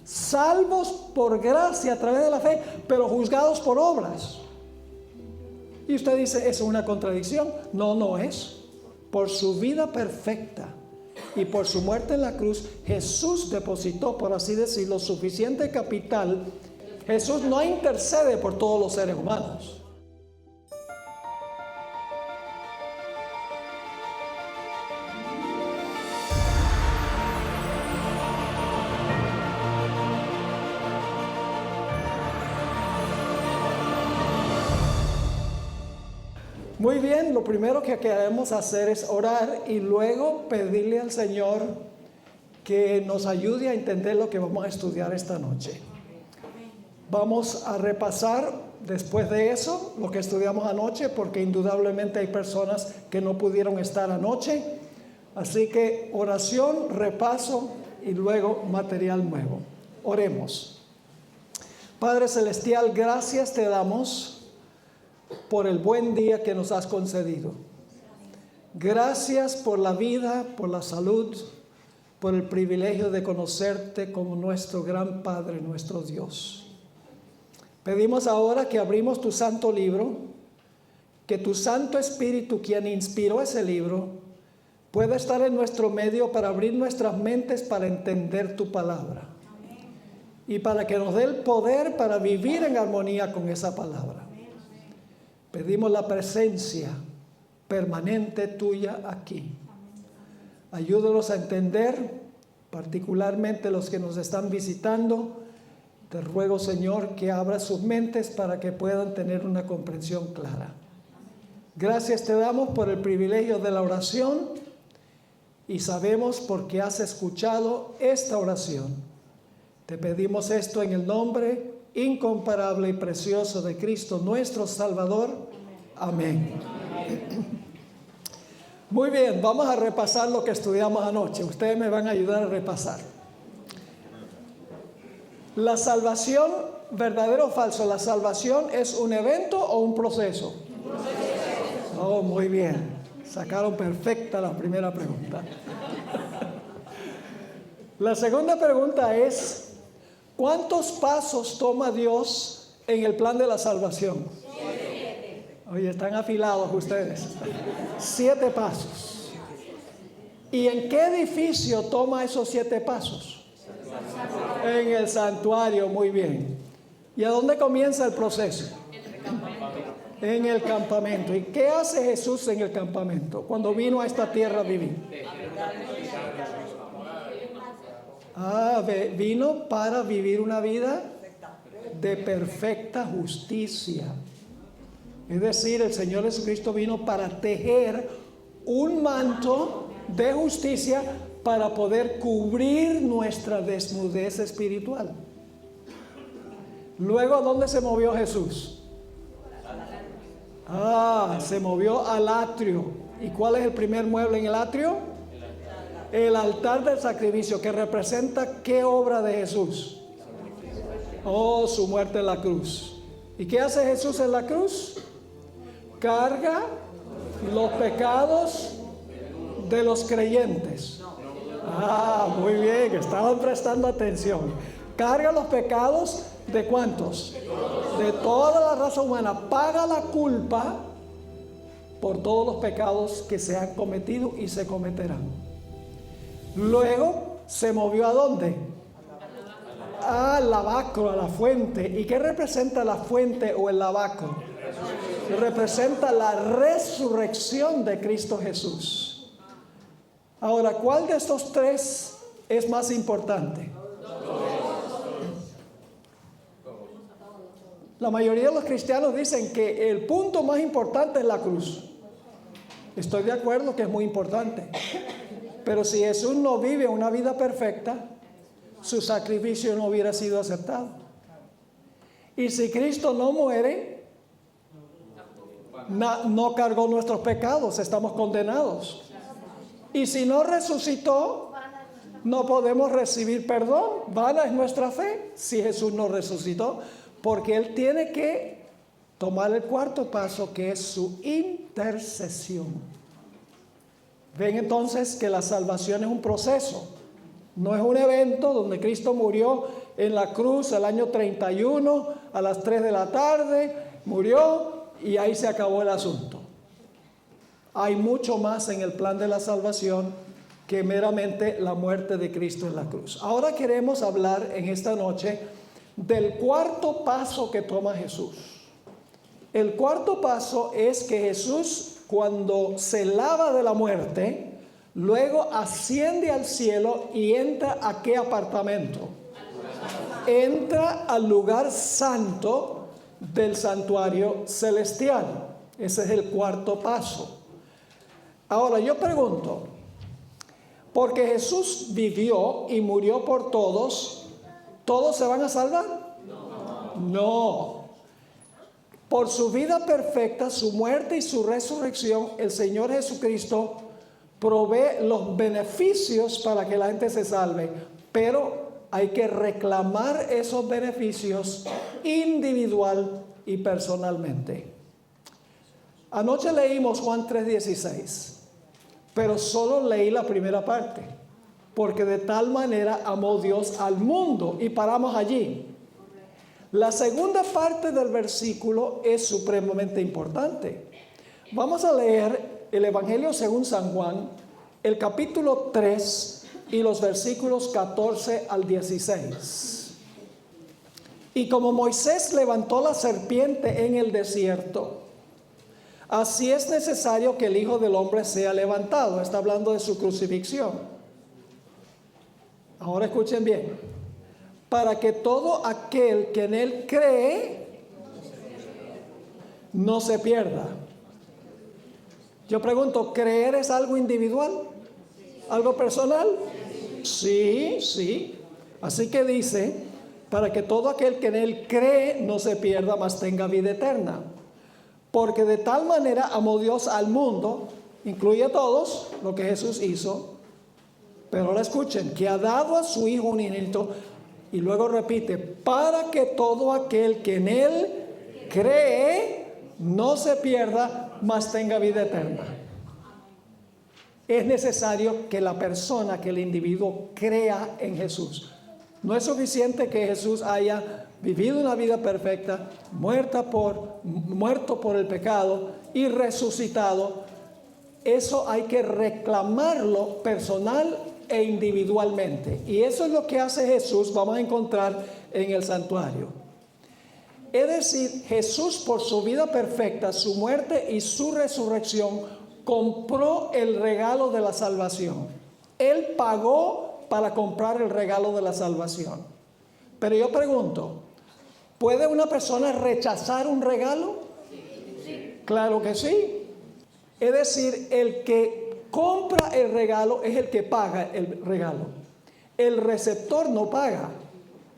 salvos por gracia a través de la fe, pero juzgados por obras. Y usted dice, ¿es una contradicción? No, no es. Por su vida perfecta y por su muerte en la cruz, Jesús depositó, por así decirlo, suficiente capital. Jesús no intercede por todos los seres humanos. Muy bien, lo primero que queremos hacer es orar y luego pedirle al Señor que nos ayude a entender lo que vamos a estudiar esta noche. Vamos a repasar después de eso lo que estudiamos anoche, porque indudablemente hay personas que no pudieron estar anoche. Así que oración, repaso y luego material nuevo. Oremos. Padre Celestial, gracias te damos por el buen día que nos has concedido. Gracias por la vida, por la salud, por el privilegio de conocerte como nuestro gran Padre, nuestro Dios. Pedimos ahora que abrimos tu santo libro, que tu Santo Espíritu, quien inspiró ese libro, pueda estar en nuestro medio para abrir nuestras mentes para entender tu palabra. Y para que nos dé el poder para vivir en armonía con esa palabra. Pedimos la presencia permanente tuya aquí. Ayúdanos a entender, particularmente los que nos están visitando. Te ruego, Señor, que abra sus mentes para que puedan tener una comprensión clara. Gracias te damos por el privilegio de la oración y sabemos porque has escuchado esta oración. Te pedimos esto en el nombre incomparable y precioso de Cristo, nuestro Salvador. Amén. Muy bien, vamos a repasar lo que estudiamos anoche. Ustedes me van a ayudar a repasar. La salvación, ¿verdadero o falso? ¿La salvación es un evento o un proceso? Un proceso. Oh, muy bien. Sacaron perfecta la primera pregunta. La segunda pregunta es, ¿cuántos pasos toma Dios en el plan de la salvación? 7. Oye, están afilados ustedes. 7 pasos. ¿Y en qué edificio toma esos 7 pasos? En el santuario, muy bien. ¿Y a dónde comienza el proceso? En el campamento. ¿Y qué hace Jesús en el campamento cuando vino a esta tierra a vivir? Vino para vivir una vida de perfecta justicia. Es decir, el Señor Jesucristo vino para tejer un manto de justicia para poder cubrir nuestra desnudez espiritual. Luego, ¿a dónde se movió Jesús? Se movió al atrio. ¿Y cuál es el primer mueble en el atrio? El altar del sacrificio, que representa ¿qué obra de Jesús? Su muerte en la cruz. ¿Y qué hace Jesús en la cruz? Carga los pecados de los creyentes. Muy bien, estaban prestando atención. Carga los pecados ¿de cuántos? De toda la raza humana. Paga la culpa por todos los pecados que se han cometido y se cometerán. Luego se movió ¿a dónde? Al lavacro, a la fuente. ¿Y qué representa la fuente o el lavacro? Representa la resurrección de Cristo Jesús. Ahora, ¿cuál de estos 3 es más importante? La mayoría de los cristianos dicen que el punto más importante es la cruz. Estoy de acuerdo que es muy importante. Pero si Jesús no vive una vida perfecta, su sacrificio no hubiera sido aceptado. Y si Cristo no muere, no cargó nuestros pecados, estamos condenados. Y si no resucitó, no podemos recibir perdón. Vana es nuestra fe si Jesús no resucitó, porque Él tiene que tomar el cuarto paso, que es su intercesión. Ven entonces que la salvación es un proceso. No es un evento donde Cristo murió en la cruz el año 31 a las 3 de la tarde, murió y ahí se acabó el asunto. Hay mucho más en el plan de la salvación que meramente la muerte de Cristo en la cruz. Ahora queremos hablar en esta noche del cuarto paso que toma Jesús. El cuarto paso es que Jesús, cuando se lava de la muerte, luego asciende al cielo y entra ¿a qué apartamento? Entra al lugar santo del santuario celestial. Ese es el cuarto paso. Ahora yo pregunto, porque Jesús vivió y murió por todos, ¿todos se van a salvar? No. Por su vida perfecta, su muerte y su resurrección, el Señor Jesucristo provee los beneficios para que la gente se salve, pero hay que reclamar esos beneficios individual y personalmente. Anoche leímos Juan 3:16, pero solo leí la primera parte, porque de tal manera amó Dios al mundo, y paramos allí. La segunda parte del versículo es supremamente importante. Vamos a leer el Evangelio según San Juan, el capítulo 3 y los versículos 14 al 16. Y como Moisés levantó la serpiente en el desierto, así es necesario que el Hijo del Hombre sea levantado. Está hablando de su crucifixión. Ahora escuchen bien. Para que todo aquel que en él cree no se pierda. Yo pregunto, ¿creer es algo individual? ¿Algo personal? Sí, sí. Así que dice, para que todo aquel que en él cree no se pierda, mas tenga vida eterna. Porque de tal manera amó Dios al mundo, incluye a todos, lo que Jesús hizo. Pero ahora escuchen, que ha dado a su Hijo unigénito, y luego repite, para que todo aquel que en él cree no se pierda, mas tenga vida eterna. Es necesario que la persona, que el individuo crea en Jesús. No es suficiente que Jesús haya vivido una vida perfecta, muerto por el pecado y resucitado. Eso hay que reclamarlo personal e individualmente. Y eso es lo que hace Jesús, vamos a encontrar en el santuario. Es decir, Jesús, por su vida perfecta, su muerte y su resurrección, compró el regalo de la salvación. Él pagó para comprar el regalo de la salvación. Pero yo pregunto, ¿puede una persona rechazar un regalo? Sí. Claro que sí. Es decir, el que compra el regalo es el que paga el regalo. El receptor no paga.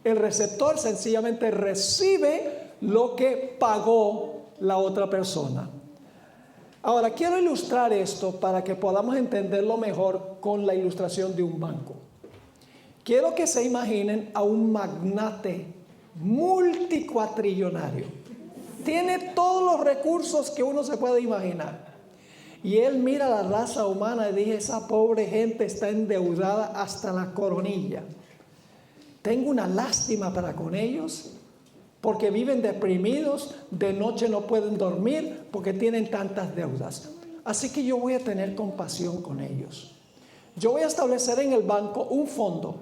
El receptor sencillamente recibe lo que pagó la otra persona. Ahora, quiero ilustrar esto para que podamos entenderlo mejor con la ilustración de un banco. Quiero que se imaginen a un magnate multicuatrillonario. Tiene todos los recursos que uno se puede imaginar. Y él mira a la raza humana y dice, esa pobre gente está endeudada hasta la coronilla. Tengo una lástima para con ellos, porque viven deprimidos, de noche no pueden dormir porque tienen tantas deudas. Así que yo voy a tener compasión con ellos. Yo voy a establecer en el banco un fondo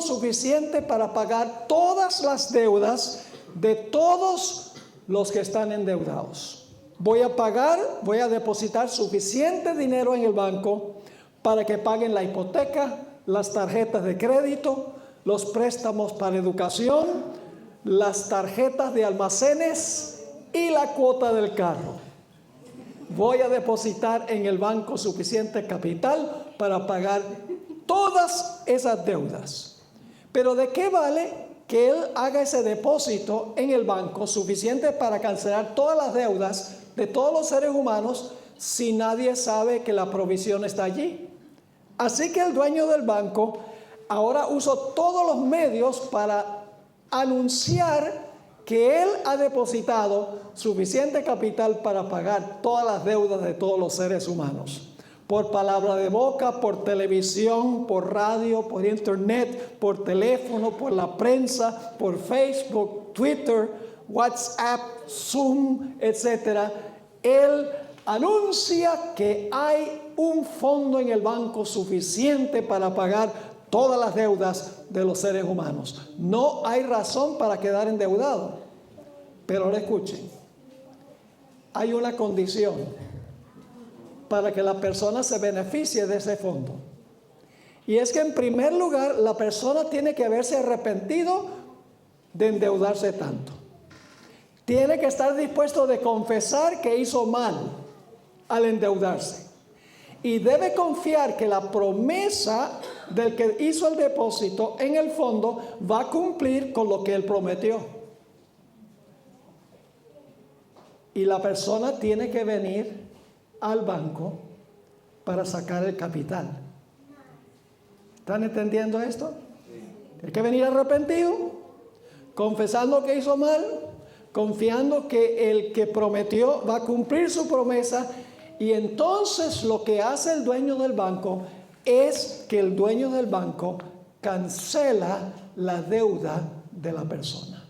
suficiente para pagar todas las deudas de todos los que están endeudados. Voy a depositar suficiente dinero en el banco para que paguen la hipoteca, las tarjetas de crédito, los préstamos para educación, las tarjetas de almacenes y la cuota del carro. Voy a depositar en el banco suficiente capital para pagar todas esas deudas. Pero ¿de qué vale que él haga ese depósito en el banco suficiente para cancelar todas las deudas de todos los seres humanos si nadie sabe que la provisión está allí? Así que el dueño del banco ahora usa todos los medios para anunciar que él ha depositado suficiente capital para pagar todas las deudas de todos los seres humanos. por palabra de boca, por televisión, por radio, por internet, por teléfono, por la prensa, por Facebook, Twitter, WhatsApp, Zoom, etc. Él anuncia que hay un fondo en el banco suficiente para pagar todas las deudas de los seres humanos. No hay razón para quedar endeudado. Pero ahora escuchen, hay una condición para que la persona se beneficie de ese fondo. Y es que en primer lugar, la persona tiene que haberse arrepentido de endeudarse tanto. Tiene que estar dispuesto de confesar que hizo mal al endeudarse. Y debe confiar que la promesa del que hizo el depósito en el fondo va a cumplir con lo que él prometió. Y la persona tiene que venir al banco para sacar el capital. ¿Están entendiendo esto? Tiene que venir arrepentido, confesando que hizo mal, confiando que el que prometió va a cumplir su promesa. Y entonces lo que hace el dueño del banco es que el dueño del banco cancela la deuda de la persona.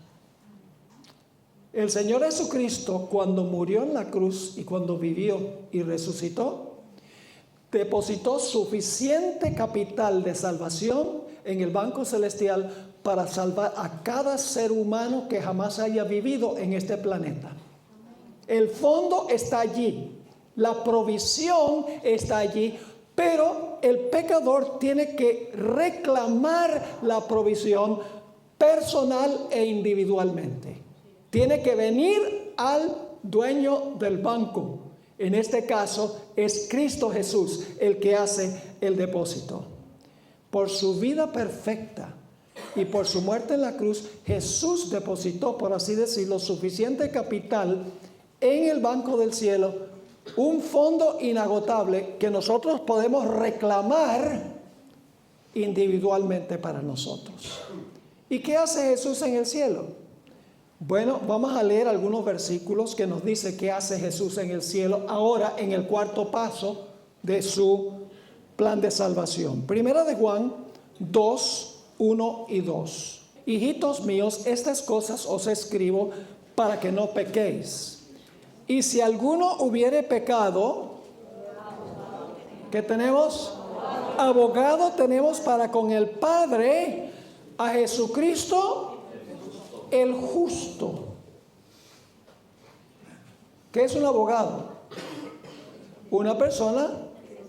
El Señor Jesucristo, cuando murió en la cruz y cuando vivió y resucitó, depositó suficiente capital de salvación en el banco celestial para salvar a cada ser humano que jamás haya vivido en este planeta. El fondo está allí, la provisión está allí, pero el pecador tiene que reclamar la provisión personal e individualmente. Tiene que venir al dueño del banco. En este caso es Cristo Jesús el que hace el depósito. Por su vida perfecta y por su muerte en la cruz, Jesús depositó, por así decirlo, suficiente capital en el banco del cielo, un fondo inagotable que nosotros podemos reclamar individualmente para nosotros. ¿Y qué hace Jesús en el cielo? Bueno, vamos a leer algunos versículos que nos dice qué hace Jesús en el cielo ahora en el cuarto paso de su plan de salvación. Primera de Juan 2, 1 y 2. Hijitos míos, estas cosas os escribo para que no pequéis. Y si alguno hubiere pecado, ¿qué tenemos? Abogado tenemos para con el Padre, a Jesucristo el justo. ¿Qué es un abogado? Una persona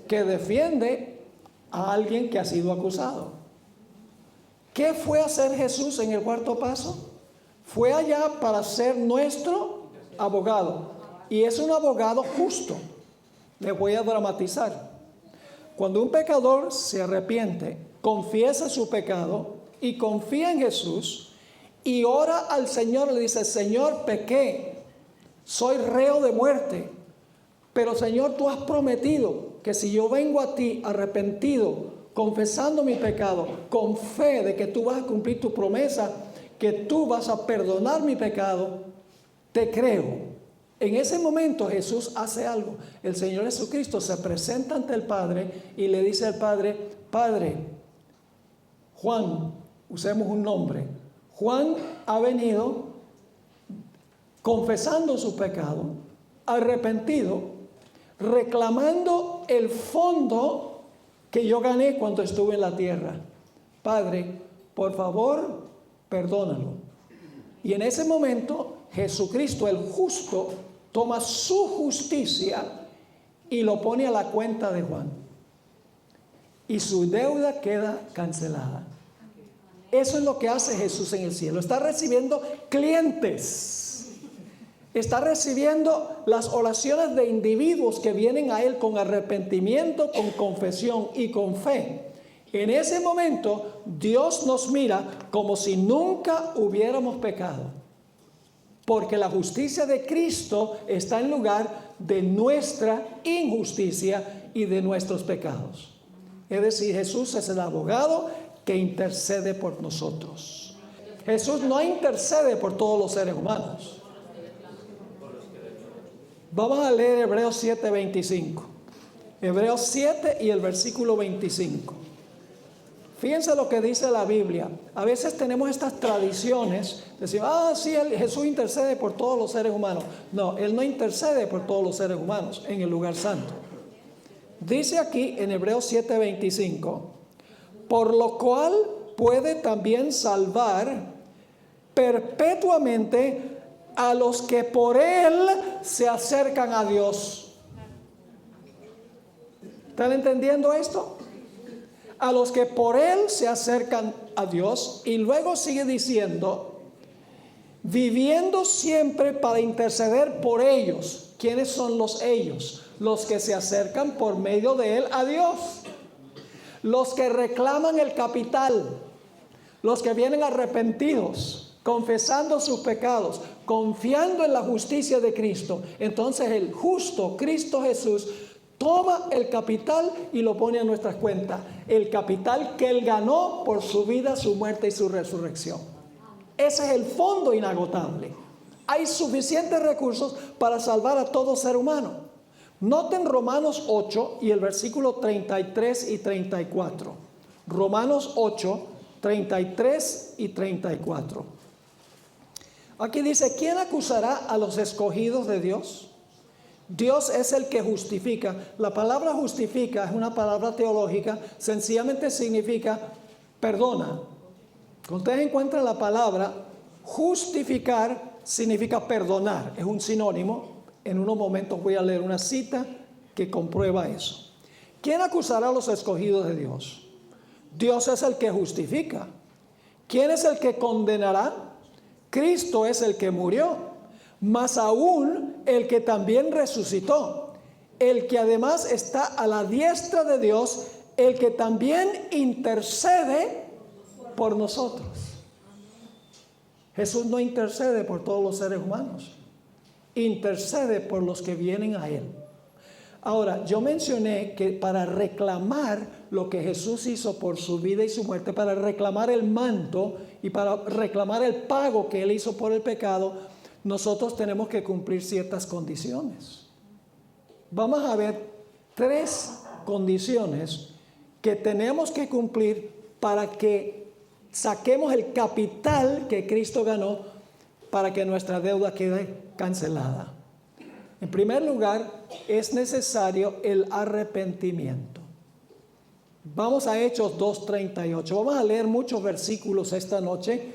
que defiende a alguien que ha sido acusado. ¿Qué fue a hacer Jesús en el cuarto paso? Fue allá para ser nuestro abogado. Y es un abogado justo. Les voy a dramatizar. Cuando un pecador se arrepiente, confiesa su pecado y confía en Jesús, y ora al Señor, le dice: Señor, pequé, soy reo de muerte, pero Señor, tú has prometido que si yo vengo a ti arrepentido, confesando mi pecado, con fe de que tú vas a cumplir tu promesa, que tú vas a perdonar mi pecado, te creo. En ese momento Jesús hace algo. El Señor Jesucristo se presenta ante el Padre y le dice al Padre: Padre, Juan, usemos un nombre, Juan ha venido confesando su pecado, arrepentido, reclamando el fondo que yo gané cuando estuve en la tierra. Padre, por favor, perdónalo. Y en ese momento Jesucristo, el justo, toma su justicia y lo pone a la cuenta de Juan. Y su deuda queda cancelada. Eso es lo que hace Jesús en el cielo. Está recibiendo clientes. Está recibiendo las oraciones de individuos que vienen a Él con arrepentimiento, con confesión y con fe. En ese momento, Dios nos mira como si nunca hubiéramos pecado. Porque la justicia de Cristo está en lugar de nuestra injusticia y de nuestros pecados. Es decir, Jesús es el abogado que intercede por nosotros. Jesús no intercede por todos los seres humanos. Vamos a leer Hebreos 7:25. Hebreos 7 y el versículo 25. Fíjense lo que dice la Biblia. A veces tenemos estas tradiciones, decimos, sí, Jesús intercede por todos los seres humanos. No, Él no intercede por todos los seres humanos en el lugar santo. Dice aquí en Hebreos 7:25, por lo cual puede también salvar perpetuamente a los que por Él se acercan a Dios. ¿Están entendiendo esto? A los que por Él se acercan a Dios. Y luego sigue diciendo, viviendo siempre para interceder por ellos. ¿Quiénes son los ellos? Los que se acercan por medio de Él a Dios. Los que reclaman el capital. Los que vienen arrepentidos, confesando sus pecados, confiando en la justicia de Cristo. Entonces el justo Cristo Jesús toma el capital y lo pone a nuestras cuentas. El capital que Él ganó por su vida, su muerte y su resurrección. Ese es el fondo inagotable. Hay suficientes recursos para salvar a todo ser humano. Noten Romanos 8 y el versículo 33 y 34. Romanos 8, 33 y 34. Aquí dice, ¿quién acusará a los escogidos de Dios? Dios es el que justifica. La palabra justifica es una palabra teológica, sencillamente significa perdona. Cuando ustedes encuentran la palabra justificar, significa perdonar, es un sinónimo. En unos momentos voy a leer una cita que comprueba eso. ¿Quién acusará a los escogidos de Dios? Dios es el que justifica. ¿Quién es el que condenará? Cristo es el que murió, más aún el que también resucitó, el que además está a la diestra de Dios, el que también intercede por nosotros. Jesús no intercede por todos los seres humanos, intercede por los que vienen a Él. Ahora, yo mencioné que para reclamar lo que Jesús hizo por su vida y su muerte, para reclamar el manto y para reclamar el pago que Él hizo por el pecado, nosotros tenemos que cumplir ciertas condiciones. Vamos a ver 3 condiciones que tenemos que cumplir para que saquemos el capital que Cristo ganó para que nuestra deuda quede cancelada. En primer lugar, es necesario el arrepentimiento. Vamos a Hechos 2:38. Vamos a leer muchos versículos esta noche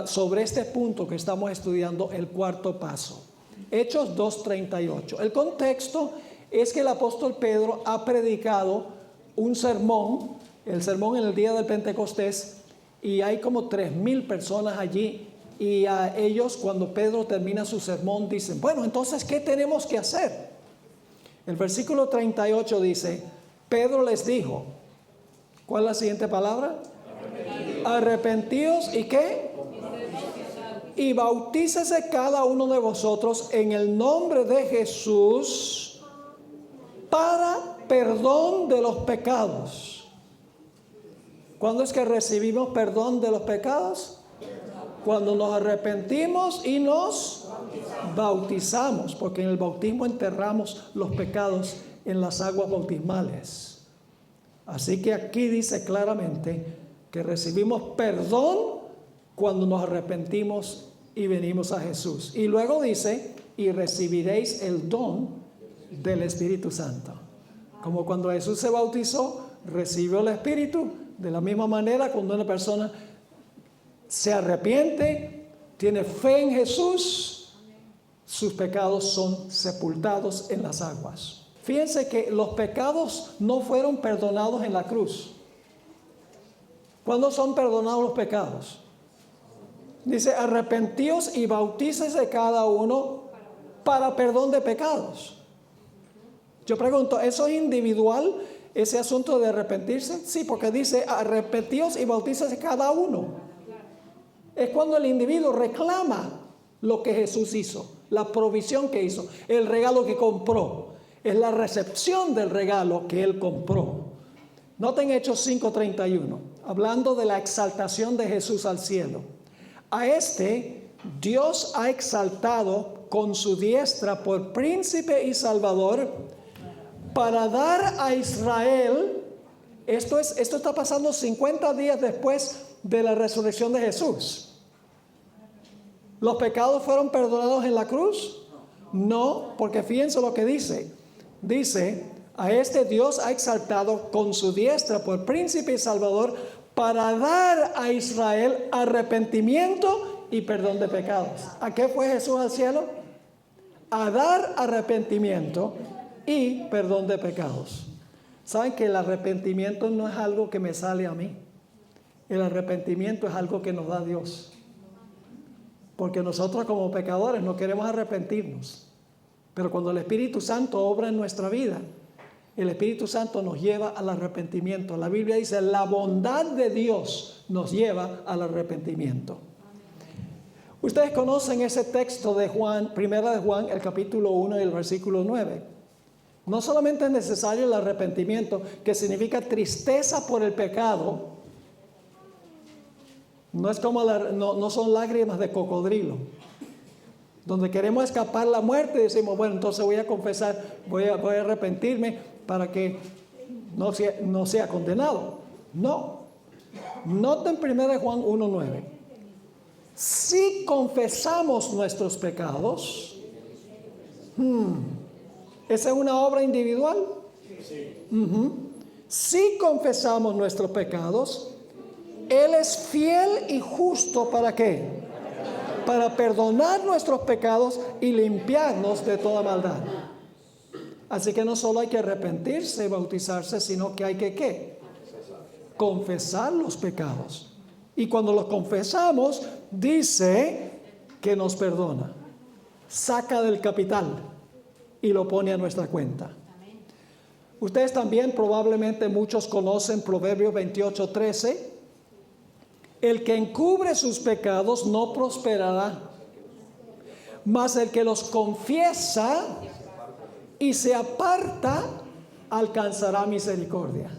sobre este punto que estamos estudiando, el cuarto paso. Hechos 2:38. El contexto es que el apóstol Pedro ha predicado un sermón, el sermón en el día del Pentecostés, y hay como 3,000 personas allí. Y a ellos, cuando Pedro termina su sermón, dicen, bueno, entonces, ¿qué tenemos que hacer? El versículo 38 dice, Pedro les dijo, ¿cuál es la siguiente palabra? Arrepentíos. ¿Y qué? Y bautícese cada uno de vosotros en el nombre de Jesús para perdón de los pecados. ¿Cuándo es que recibimos perdón de los pecados? Cuando nos arrepentimos y nos bautizamos, porque en el bautismo enterramos los pecados en las aguas bautismales. Así que aquí dice claramente que recibimos perdón cuando nos arrepentimos y venimos a Jesús. Y luego dice, y recibiréis el don del Espíritu Santo. Como cuando Jesús se bautizó, recibió el Espíritu. De la misma manera, cuando una persona se arrepiente, tiene fe en Jesús, sus pecados son sepultados en las aguas. Fíjense que los pecados no fueron perdonados en la cruz. ¿Cuándo son perdonados los pecados? Dice, arrepentíos y bautícese cada uno para perdón de pecados. Yo pregunto, ¿eso es individual, ese asunto de arrepentirse? Sí, porque dice, arrepentíos y bautícese cada uno. Es cuando el individuo reclama lo que Jesús hizo, la provisión que hizo, el regalo que compró. Es la recepción del regalo que Él compró. Noten Hechos 5:31, hablando de la exaltación de Jesús al cielo. A este Dios ha exaltado con su diestra por príncipe y salvador para dar a Israel, esto está pasando 50 días después de la resurrección de Jesús. ¿Los pecados fueron perdonados en la cruz? No, porque fíjense lo que dice. Dice, a este Dios ha exaltado con su diestra por príncipe y salvador para dar a Israel arrepentimiento y perdón de pecados. ¿A qué fue Jesús al cielo? A dar arrepentimiento y perdón de pecados. ¿Saben que el arrepentimiento no es algo que me sale a mí? El arrepentimiento es algo que nos da Dios. Porque nosotros como pecadores no queremos arrepentirnos. Pero cuando el Espíritu Santo obra en nuestra vida, el Espíritu Santo nos lleva al arrepentimiento. La Biblia dice, la bondad de Dios nos lleva al arrepentimiento. Ustedes conocen ese texto de Juan, primera de Juan, el capítulo 1 y el versículo 9. No solamente es necesario el arrepentimiento, que significa tristeza por el pecado. No es como no son lágrimas de cocodrilo, donde queremos escapar la muerte y decimos, bueno, entonces voy a confesar, voy a arrepentirme para que no sea condenado. No. Noten 1 Juan 1:9. Si confesamos nuestros pecados, ¿esa es una obra individual? Sí. Si confesamos nuestros pecados, Él es fiel y justo ¿para qué? Para perdonar nuestros pecados y limpiarnos de toda maldad. Así que no solo hay que arrepentirse y bautizarse, sino que hay que ¿qué? Confesar los pecados. Y cuando los confesamos, dice que nos perdona. Saca del capital y lo pone a nuestra cuenta. Ustedes también probablemente muchos conocen Proverbios 28:13. El que encubre sus pecados no prosperará, mas el que los confiesa y se aparta alcanzará misericordia.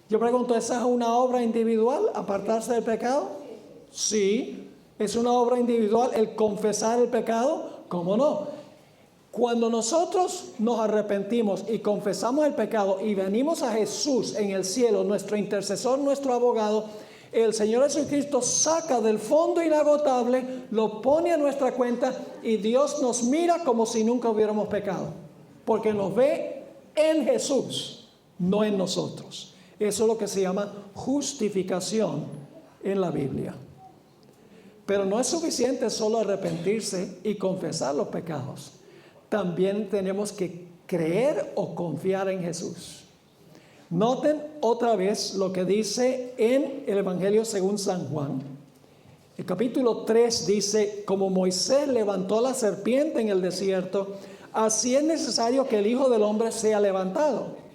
Yo pregunto, ¿esa es una obra individual, apartarse del pecado? Sí, es una obra individual el confesar el pecado. ¿Cómo no? Cuando nosotros nos arrepentimos y confesamos el pecado y venimos a Jesús en el cielo, nuestro intercesor, nuestro abogado, el Señor Jesucristo saca del fondo inagotable, lo pone a nuestra cuenta y Dios nos mira como si nunca hubiéramos pecado, porque nos ve en Jesús, no en nosotros. Eso es lo que se llama justificación en la Biblia. Pero no es suficiente solo arrepentirse y confesar los pecados. También tenemos que creer o confiar en Jesús. Noten otra vez lo que dice en el Evangelio según San Juan. El capítulo 3 dice, como Moisés levantó la serpiente en el desierto, así es necesario que el Hijo del Hombre sea levantado,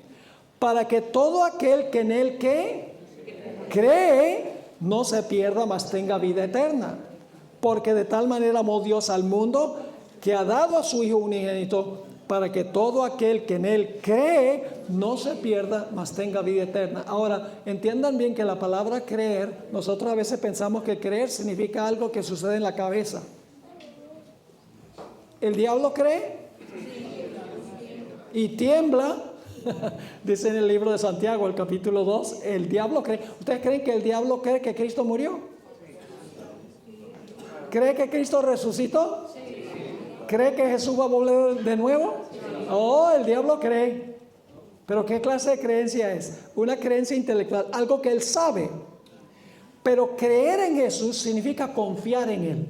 para que todo aquel que en él cree no se pierda, mas tenga vida eterna. Porque de tal manera amó Dios al mundo, que ha dado a su Hijo unigénito, para que todo aquel que en él cree no se pierda, mas tenga vida eterna. Ahora, entiendan bien que la palabra creer, nosotros a veces pensamos que creer significa algo que sucede en la cabeza. ¿El diablo cree? Y tiembla. Dice en el libro de Santiago, el capítulo 2, el diablo cree. ¿Ustedes creen que el diablo cree que Cristo murió? ¿Cree que Cristo resucitó? ¿Cree que Jesús va a volver de nuevo? Oh, el diablo cree. Pero ¿qué clase de creencia es? Una creencia intelectual, algo que él sabe. Pero creer en Jesús significa confiar en él.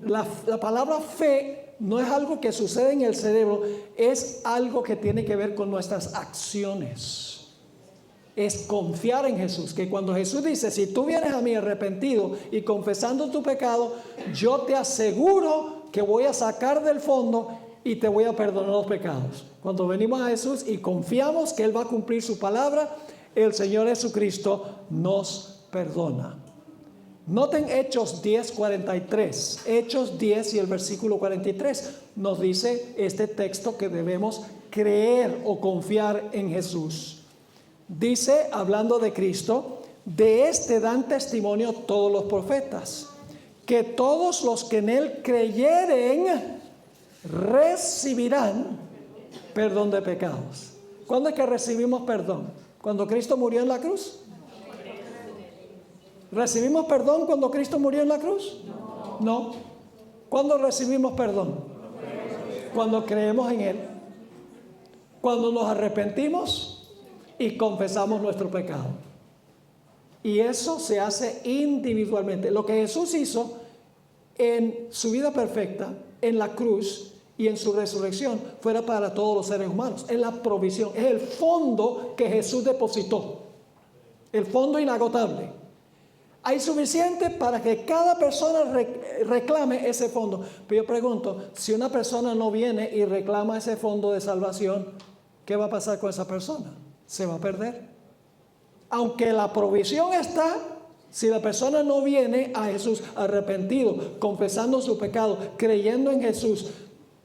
La palabra fe no es algo que sucede en el cerebro, es algo que tiene que ver con nuestras acciones. Es confiar en Jesús, que cuando Jesús dice, si tú vienes a mí arrepentido y confesando tu pecado, yo te aseguro que voy a sacar del fondo y te voy a perdonar los pecados. Cuando venimos a Jesús y confiamos que Él va a cumplir su palabra, el Señor Jesucristo nos perdona. Noten Hechos 10:43. Hechos 10 y el versículo 43 nos dice este texto que debemos creer o confiar en Jesús. Dice, hablando de Cristo, de este dan testimonio todos los profetas, que todos los que en él creyeren recibirán Perdón de pecados. ¿Cuándo es que recibimos perdón? ¿Cuando Cristo murió en la cruz? ¿Recibimos perdón cuando Cristo murió en la cruz? No. ¿Cuándo recibimos perdón? Cuando creemos en Él. Cuando nos arrepentimos y confesamos nuestro pecado. Y eso se hace individualmente. Lo que Jesús hizo en su vida perfecta, en la cruz y en su resurrección, fuera para todos los seres humanos. Es la provisión, es el fondo que Jesús depositó. El fondo inagotable. Hay suficiente para que cada persona reclame ese fondo. Pero yo pregunto, si una persona no viene y reclama ese fondo de salvación, ¿qué va a pasar con esa persona? Se va a perder. Aunque la provisión está, si la persona no viene a Jesús arrepentido, confesando su pecado, creyendo en Jesús,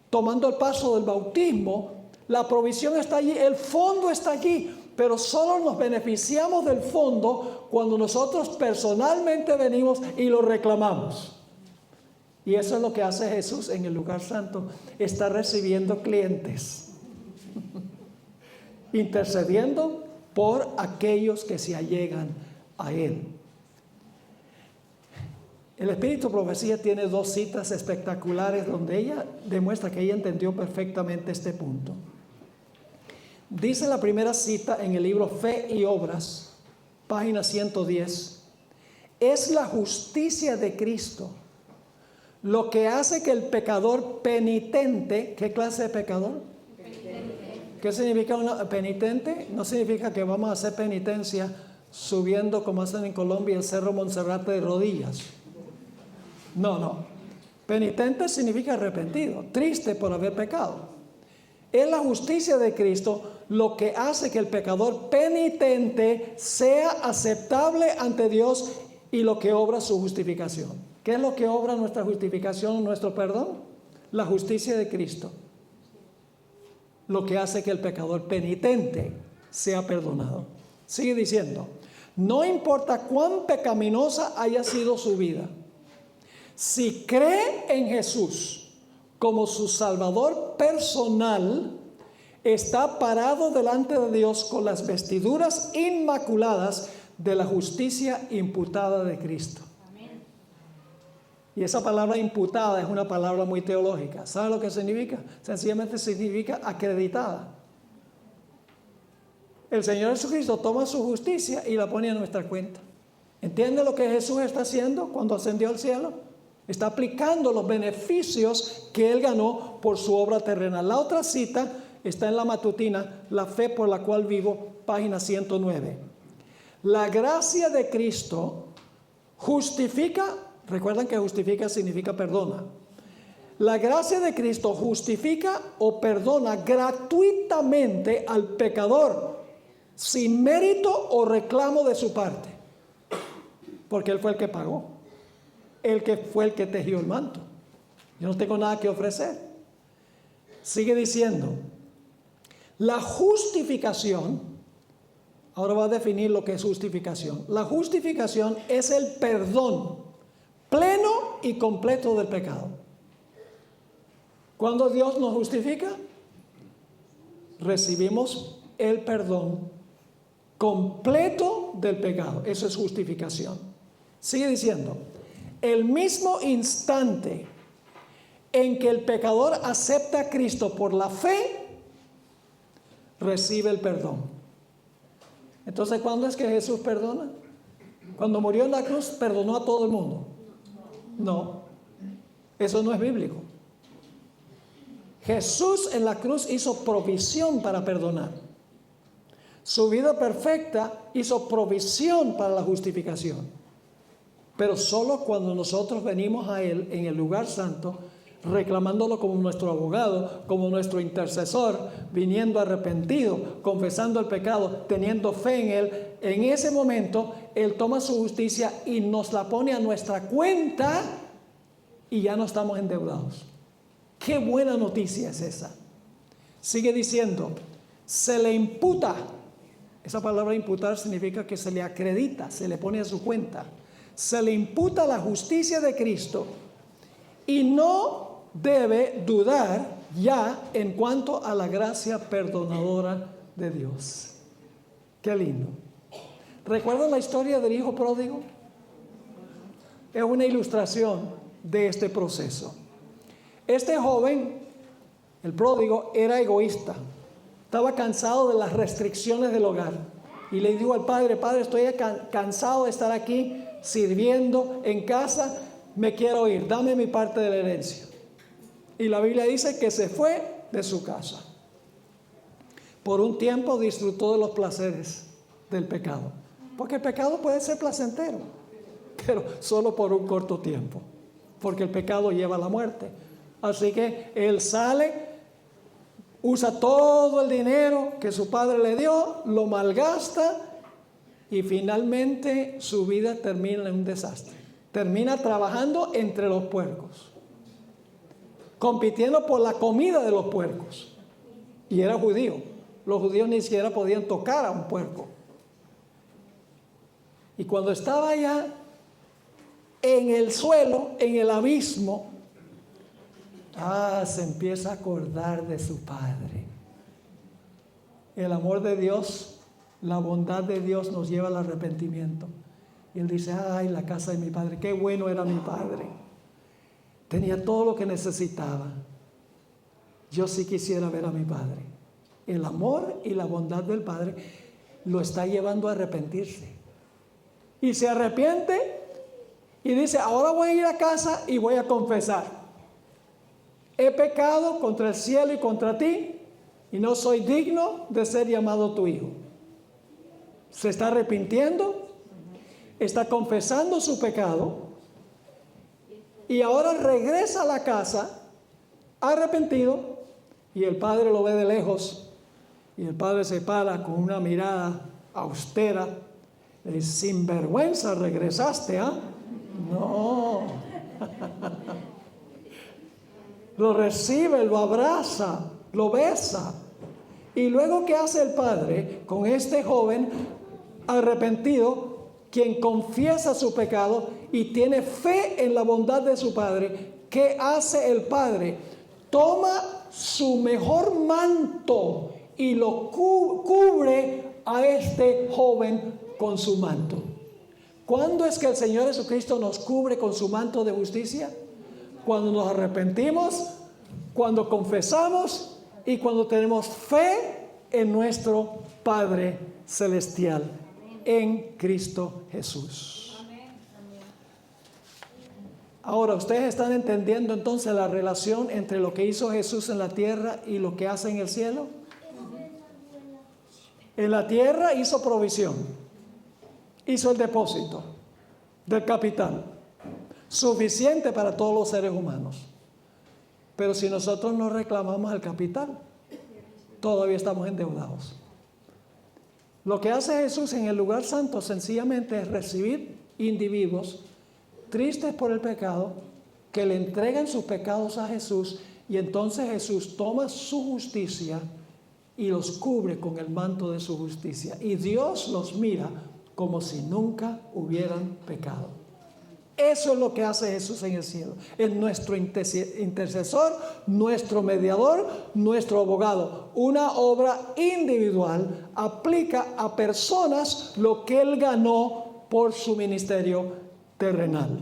tomando el paso del bautismo, la provisión está allí, el fondo está allí, pero solo nos beneficiamos del fondo cuando nosotros personalmente venimos y lo reclamamos. Y eso es lo que hace Jesús en el lugar santo. Está recibiendo clientes, intercediendo por aquellos que se allegan a Él. El Espíritu de Profecía tiene dos citas espectaculares donde ella demuestra que ella entendió perfectamente este punto. Dice la primera cita en el libro Fe y Obras, página 110. Es la justicia de Cristo lo que hace que el pecador penitente, ¿qué clase de pecador? ¿Qué significa una penitente? No significa que vamos a hacer penitencia subiendo como hacen en Colombia el Cerro Monserrate de rodillas. No. Penitente significa arrepentido, triste por haber pecado. Es la justicia de Cristo lo que hace que el pecador penitente sea aceptable ante Dios y lo que obra su justificación. ¿Qué es lo que obra nuestra justificación, nuestro perdón? La justicia de Cristo. Lo que hace que el pecador penitente sea perdonado. Sigue diciendo, no importa cuán pecaminosa haya sido su vida, si cree en Jesús como su Salvador personal, está parado delante de Dios con las vestiduras inmaculadas de la justicia imputada de Cristo. Amén. Y esa palabra imputada es una palabra muy teológica. ¿Sabe lo que significa? Sencillamente significa acreditada. El Señor Jesucristo toma su justicia y la pone en nuestra cuenta. ¿Entiende lo que Jesús está haciendo cuando ascendió al cielo? Está aplicando los beneficios que Él ganó por su obra terrenal. La otra cita está en la matutina, La fe por la cual vivo, página 109. La gracia de Cristo justifica, recuerdan que justifica significa perdona. La gracia de Cristo justifica o perdona gratuitamente al pecador, sin mérito o reclamo de su parte, porque Él fue el que pagó. El que fue el que tejió el manto. Yo no tengo nada que ofrecer. Sigue diciendo, la justificación, ahora va a definir lo que es justificación. La justificación es el perdón pleno y completo del pecado. Cuando Dios nos justifica, recibimos el perdón completo del pecado. Eso es justificación. Sigue diciendo, el mismo instante en que el pecador acepta a Cristo por la fe, recibe el perdón. Entonces, ¿cuándo es que Jesús perdona? Cuando murió en la cruz, ¿perdonó a todo el mundo? No, eso no es bíblico. Jesús en la cruz hizo provisión para perdonar. Su vida perfecta hizo provisión para la justificación. Pero solo cuando nosotros venimos a Él en el lugar santo, reclamándolo como nuestro abogado, como nuestro intercesor, viniendo arrepentido, confesando el pecado, teniendo fe en Él, en ese momento Él toma su justicia y nos la pone a nuestra cuenta y ya no estamos endeudados. Qué buena noticia es esa. Sigue diciendo, se le imputa. Esa palabra imputar significa que se le acredita, se le pone a su cuenta. Se le imputa la justicia de Cristo y no debe dudar ya en cuanto a la gracia perdonadora de Dios. Qué lindo. ¿Recuerdan la historia del hijo pródigo? Es una ilustración de este proceso. Este joven, el pródigo, era egoísta. Estaba cansado de las restricciones del hogar. Y le dijo al padre: Padre, estoy cansado de estar aquí sirviendo en casa. Me quiero ir, dame mi parte de la herencia. Y la Biblia dice que se fue de su casa. Por un tiempo disfrutó de los placeres del pecado. Porque el pecado puede ser placentero, pero solo por un corto tiempo. Porque el pecado lleva a la muerte. Así que él sale, usa todo el dinero que su padre le dio, lo malgasta y finalmente su vida termina en un desastre. Termina trabajando entre los puercos, compitiendo por la comida de los puercos. Y era judío. Los judíos ni siquiera podían tocar a un puerco. Y cuando estaba allá en el suelo, en el abismo, se empieza a acordar de su padre. El amor de Dios, la bondad de Dios nos lleva al arrepentimiento. Y él dice: ay, la casa de mi padre, qué bueno era mi padre. Tenía todo lo que necesitaba. Yo sí quisiera ver a mi padre. El amor y la bondad del padre lo está llevando a arrepentirse. Y se arrepiente y dice: ahora voy a ir a casa y voy a confesar. He pecado contra el cielo y contra ti, y no soy digno de ser llamado tu hijo. Se está arrepintiendo, está confesando su pecado, y ahora regresa a la casa arrepentido, y el padre lo ve de lejos, y el padre se para con una mirada austera, le dice: sinvergüenza, regresaste, ¿ah? No. Lo recibe, lo abraza, lo besa. Y luego, ¿qué hace el padre con este joven arrepentido, quien confiesa su pecado y tiene fe en la bondad de su padre? ¿Qué hace el padre? Toma su mejor manto y lo cubre a este joven con su manto. ¿Cuándo es que el Señor Jesucristo nos cubre con su manto de justicia? Cuando nos arrepentimos, cuando confesamos y cuando tenemos fe en nuestro Padre Celestial, en Cristo Jesús. Ahora, ¿ustedes están entendiendo entonces la relación entre lo que hizo Jesús en la tierra y lo que hace en el cielo? En la tierra hizo provisión, hizo el depósito del capital, suficiente para todos los seres humanos. Pero si nosotros no reclamamos el capital, todavía estamos endeudados. Lo que hace Jesús en el lugar santo sencillamente es recibir individuos tristes por el pecado, que le entregan sus pecados a Jesús, y entonces Jesús toma su justicia y los cubre con el manto de su justicia. Y Dios los mira como si nunca hubieran pecado. Eso es lo que hace Jesús en el cielo. Es nuestro intercesor, nuestro mediador, nuestro abogado. Una obra individual, aplica a personas lo que Él ganó por su ministerio terrenal.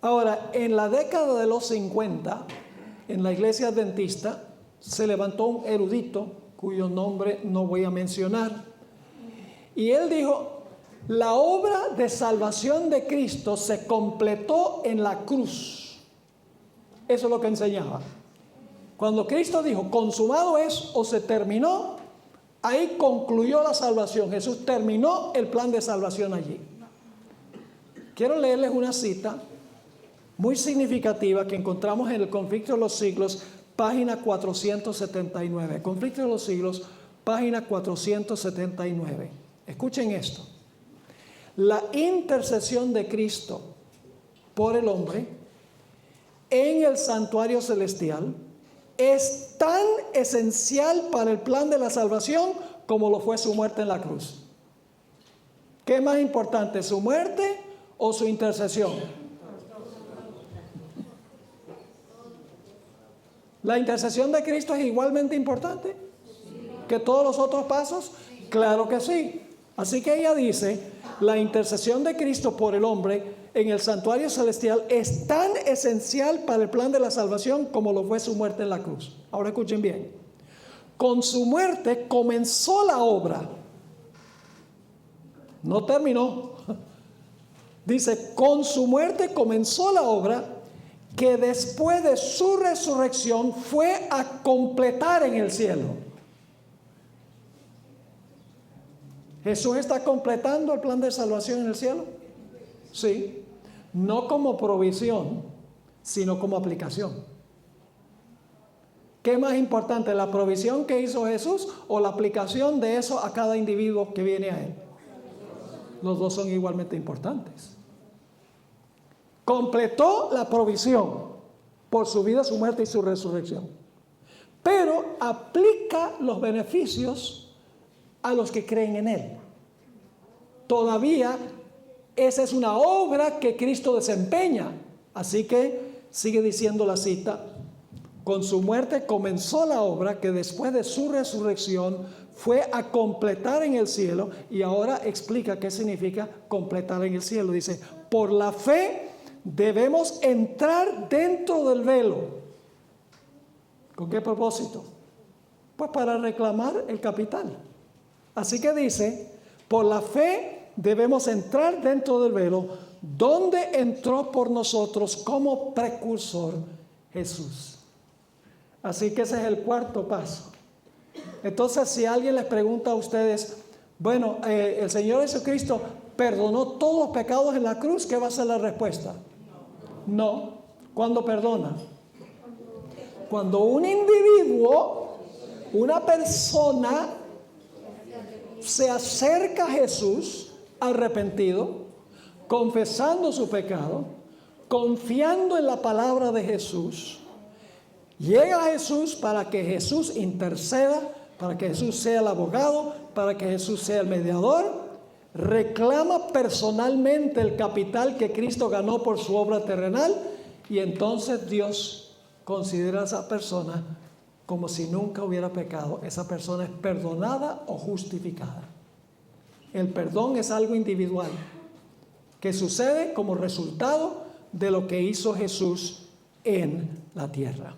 Ahora, en la década de los 50, en la iglesia adventista, se levantó un erudito, cuyo nombre no voy a mencionar, y él dijo: la obra de salvación de Cristo se completó en la cruz. Eso es lo que enseñaba. Cuando Cristo dijo: consumado es, o se terminó, ahí concluyó la salvación. Jesús terminó el plan de salvación allí. Quiero leerles una cita muy significativa que encontramos en el Conflicto de los Siglos, página 479. Conflicto de los Siglos, página 479. Escuchen esto. La intercesión de Cristo por el hombre en el santuario celestial es tan esencial para el plan de la salvación como lo fue su muerte en la cruz. ¿Qué es más importante, su muerte o su intercesión? ¿La intercesión de Cristo es igualmente importante que todos los otros pasos? Claro que sí. Así que ella dice, la intercesión de Cristo por el hombre en el santuario celestial es tan esencial para el plan de la salvación como lo fue su muerte en la cruz. Ahora escuchen bien. Con su muerte comenzó la obra. No terminó. Dice, con su muerte comenzó la obra que después de su resurrección fue a completar en el cielo. ¿Jesús está completando el plan de salvación en el cielo? Sí. No como provisión, sino como aplicación. ¿Qué es más importante, la provisión que hizo Jesús o la aplicación de eso a cada individuo que viene a Él? Los dos son igualmente importantes. Completó la provisión por su vida, su muerte y su resurrección. Pero aplica los beneficios a los que creen en Él. Todavía esa es una obra que Cristo desempeña. Así que sigue diciendo la cita. Con su muerte comenzó la obra que después de su resurrección fue a completar en el cielo. Y ahora explica qué significa completar en el cielo. Dice, por la fe debemos entrar dentro del velo. ¿Con qué propósito? Pues para reclamar el capital. Así que dice, por la fe debemos entrar dentro del velo, donde entró por nosotros como precursor Jesús. Así que ese es el cuarto paso. Entonces, si alguien les pregunta a ustedes, bueno, el Señor Jesucristo perdonó todos los pecados en la cruz, ¿qué va a ser la respuesta? No. ¿Cuándo perdona? Cuando un individuo, una persona, se acerca a Jesús arrepentido, confesando su pecado, confiando en la palabra de Jesús, llega a Jesús para que Jesús interceda, para que Jesús sea el abogado, para que Jesús sea el mediador, reclama personalmente el capital que Cristo ganó por su obra terrenal, y entonces Dios considera a esa persona como si nunca hubiera pecado. Esa persona es perdonada o justificada. El perdón es algo individual que sucede como resultado de lo que hizo Jesús en la tierra.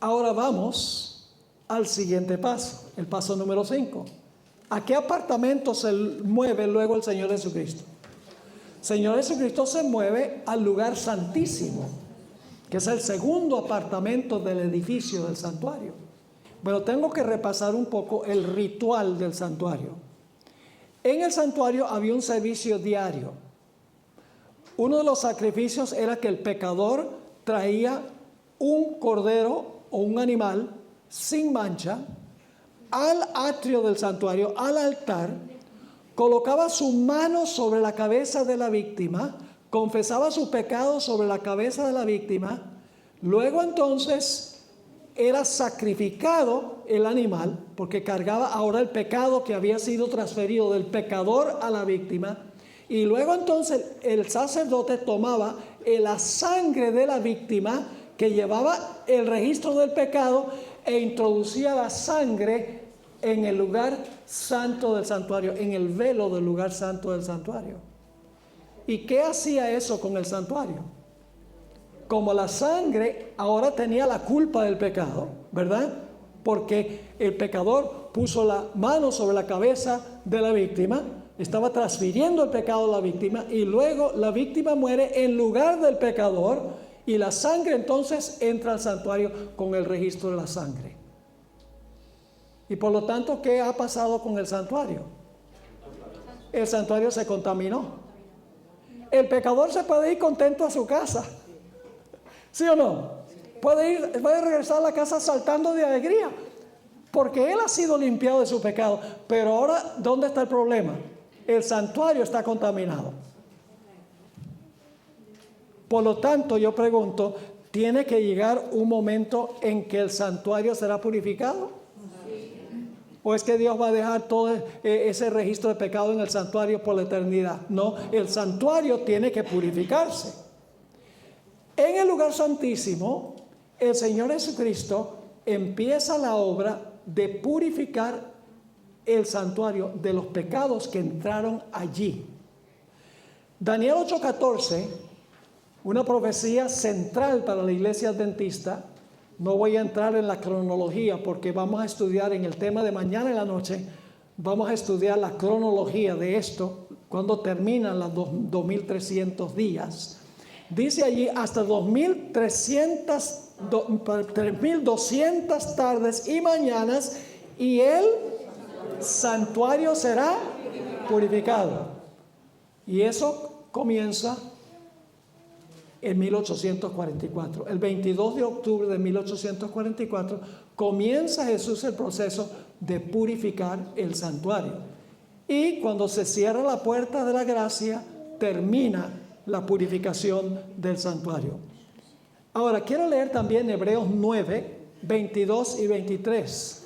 Ahora vamos al siguiente paso, el paso número 5. ¿A qué apartamento se mueve luego el Señor Jesucristo? El Señor Jesucristo se mueve al lugar santísimo, que es el segundo apartamento del edificio del santuario. Pero tengo que repasar un poco el ritual del santuario. En el santuario había un servicio diario. Uno de los sacrificios era que el pecador traía un cordero o un animal sin mancha al atrio del santuario, al altar, colocaba su mano sobre la cabeza de la víctima, confesaba su pecado sobre la cabeza de la víctima, luego entonces era sacrificado el animal, porque cargaba ahora el pecado que había sido transferido del pecador a la víctima, y luego entonces el sacerdote tomaba la sangre de la víctima que llevaba el registro del pecado e introducía la sangre en el lugar santo del santuario, en el velo del lugar santo del santuario. ¿Y qué hacía eso con el santuario? Como la sangre ahora tenía la culpa del pecado, ¿verdad? Porque el pecador puso la mano sobre la cabeza de la víctima, estaba transfiriendo el pecado a la víctima, y luego la víctima muere en lugar del pecador, y la sangre entonces entra al santuario con el registro de la sangre. Y por lo tanto, ¿qué ha pasado con el santuario? El santuario se contaminó. El pecador se puede ir contento a su casa, ¿sí o no? Puede regresar a la casa saltando de alegría, porque él ha sido limpiado de su pecado. Pero ahora, ¿dónde está el problema? El santuario está contaminado. Por lo tanto, yo pregunto, ¿tiene que llegar un momento en que el santuario será purificado? ¿O es que Dios va a dejar todo ese registro de pecado en el santuario por la eternidad? No, el santuario tiene que purificarse. En el lugar santísimo, el Señor Jesucristo empieza la obra de purificar el santuario de los pecados que entraron allí. Daniel 8:14, una profecía central para la iglesia adventista. No voy a entrar en la cronología porque vamos a estudiar en el tema de mañana en la noche. Vamos a estudiar la cronología de esto cuando terminan los 2300 días. Dice allí hasta 3200 tardes y mañanas y el santuario será purificado. Y eso comienza en 1844. El 22 de octubre de 1844 comienza Jesús el proceso de purificar el santuario. Y cuando se cierra la puerta de la gracia, termina la purificación del santuario. Ahora, quiero leer también Hebreos 9, 22 y 23.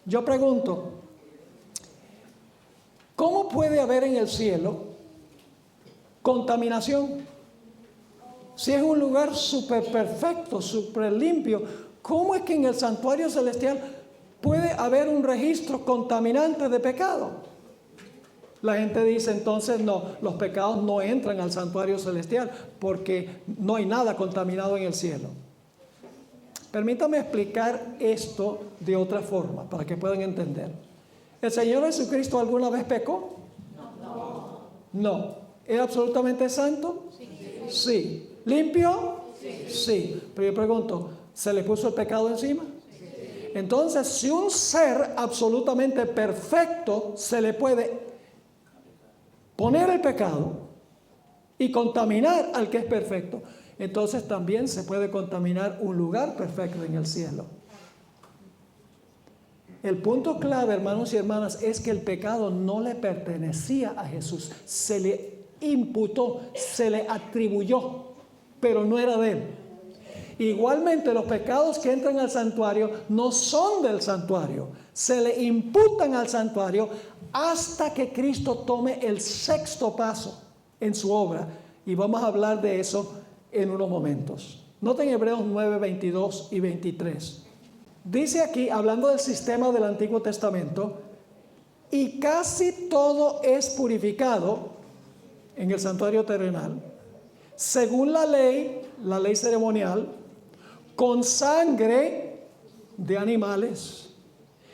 Yo pregunto, ¿cómo puede haber en el cielo contaminación? Si es un lugar súper perfecto, súper limpio, ¿cómo es que en el santuario celestial puede haber un registro contaminante de pecado? La gente dice entonces no, los pecados no entran al santuario celestial porque no hay nada contaminado en el cielo. Permítame explicar esto de otra forma para que puedan entender. ¿El Señor Jesucristo alguna vez pecó? No. ¿Era absolutamente santo? Sí. ¿Limpio? Sí. Pero yo pregunto, ¿se le puso el pecado encima? Entonces, si un ser absolutamente perfecto se le puede poner el pecado y contaminar al que es perfecto, entonces también se puede contaminar un lugar perfecto en el cielo. El punto clave, hermanos y hermanas, es que el pecado no le pertenecía a Jesús. Se le imputó, se le atribuyó, pero no era de él. Igualmente, los pecados que entran al santuario no son del santuario. Se le imputan al santuario hasta que Cristo tome el sexto paso en su obra. Y vamos a hablar de eso en unos momentos. Noten Hebreos 9, 22 y 23. Dice aquí, hablando del sistema del Antiguo Testamento, y casi todo es purificado en el santuario terrenal, según la ley ceremonial, con sangre de animales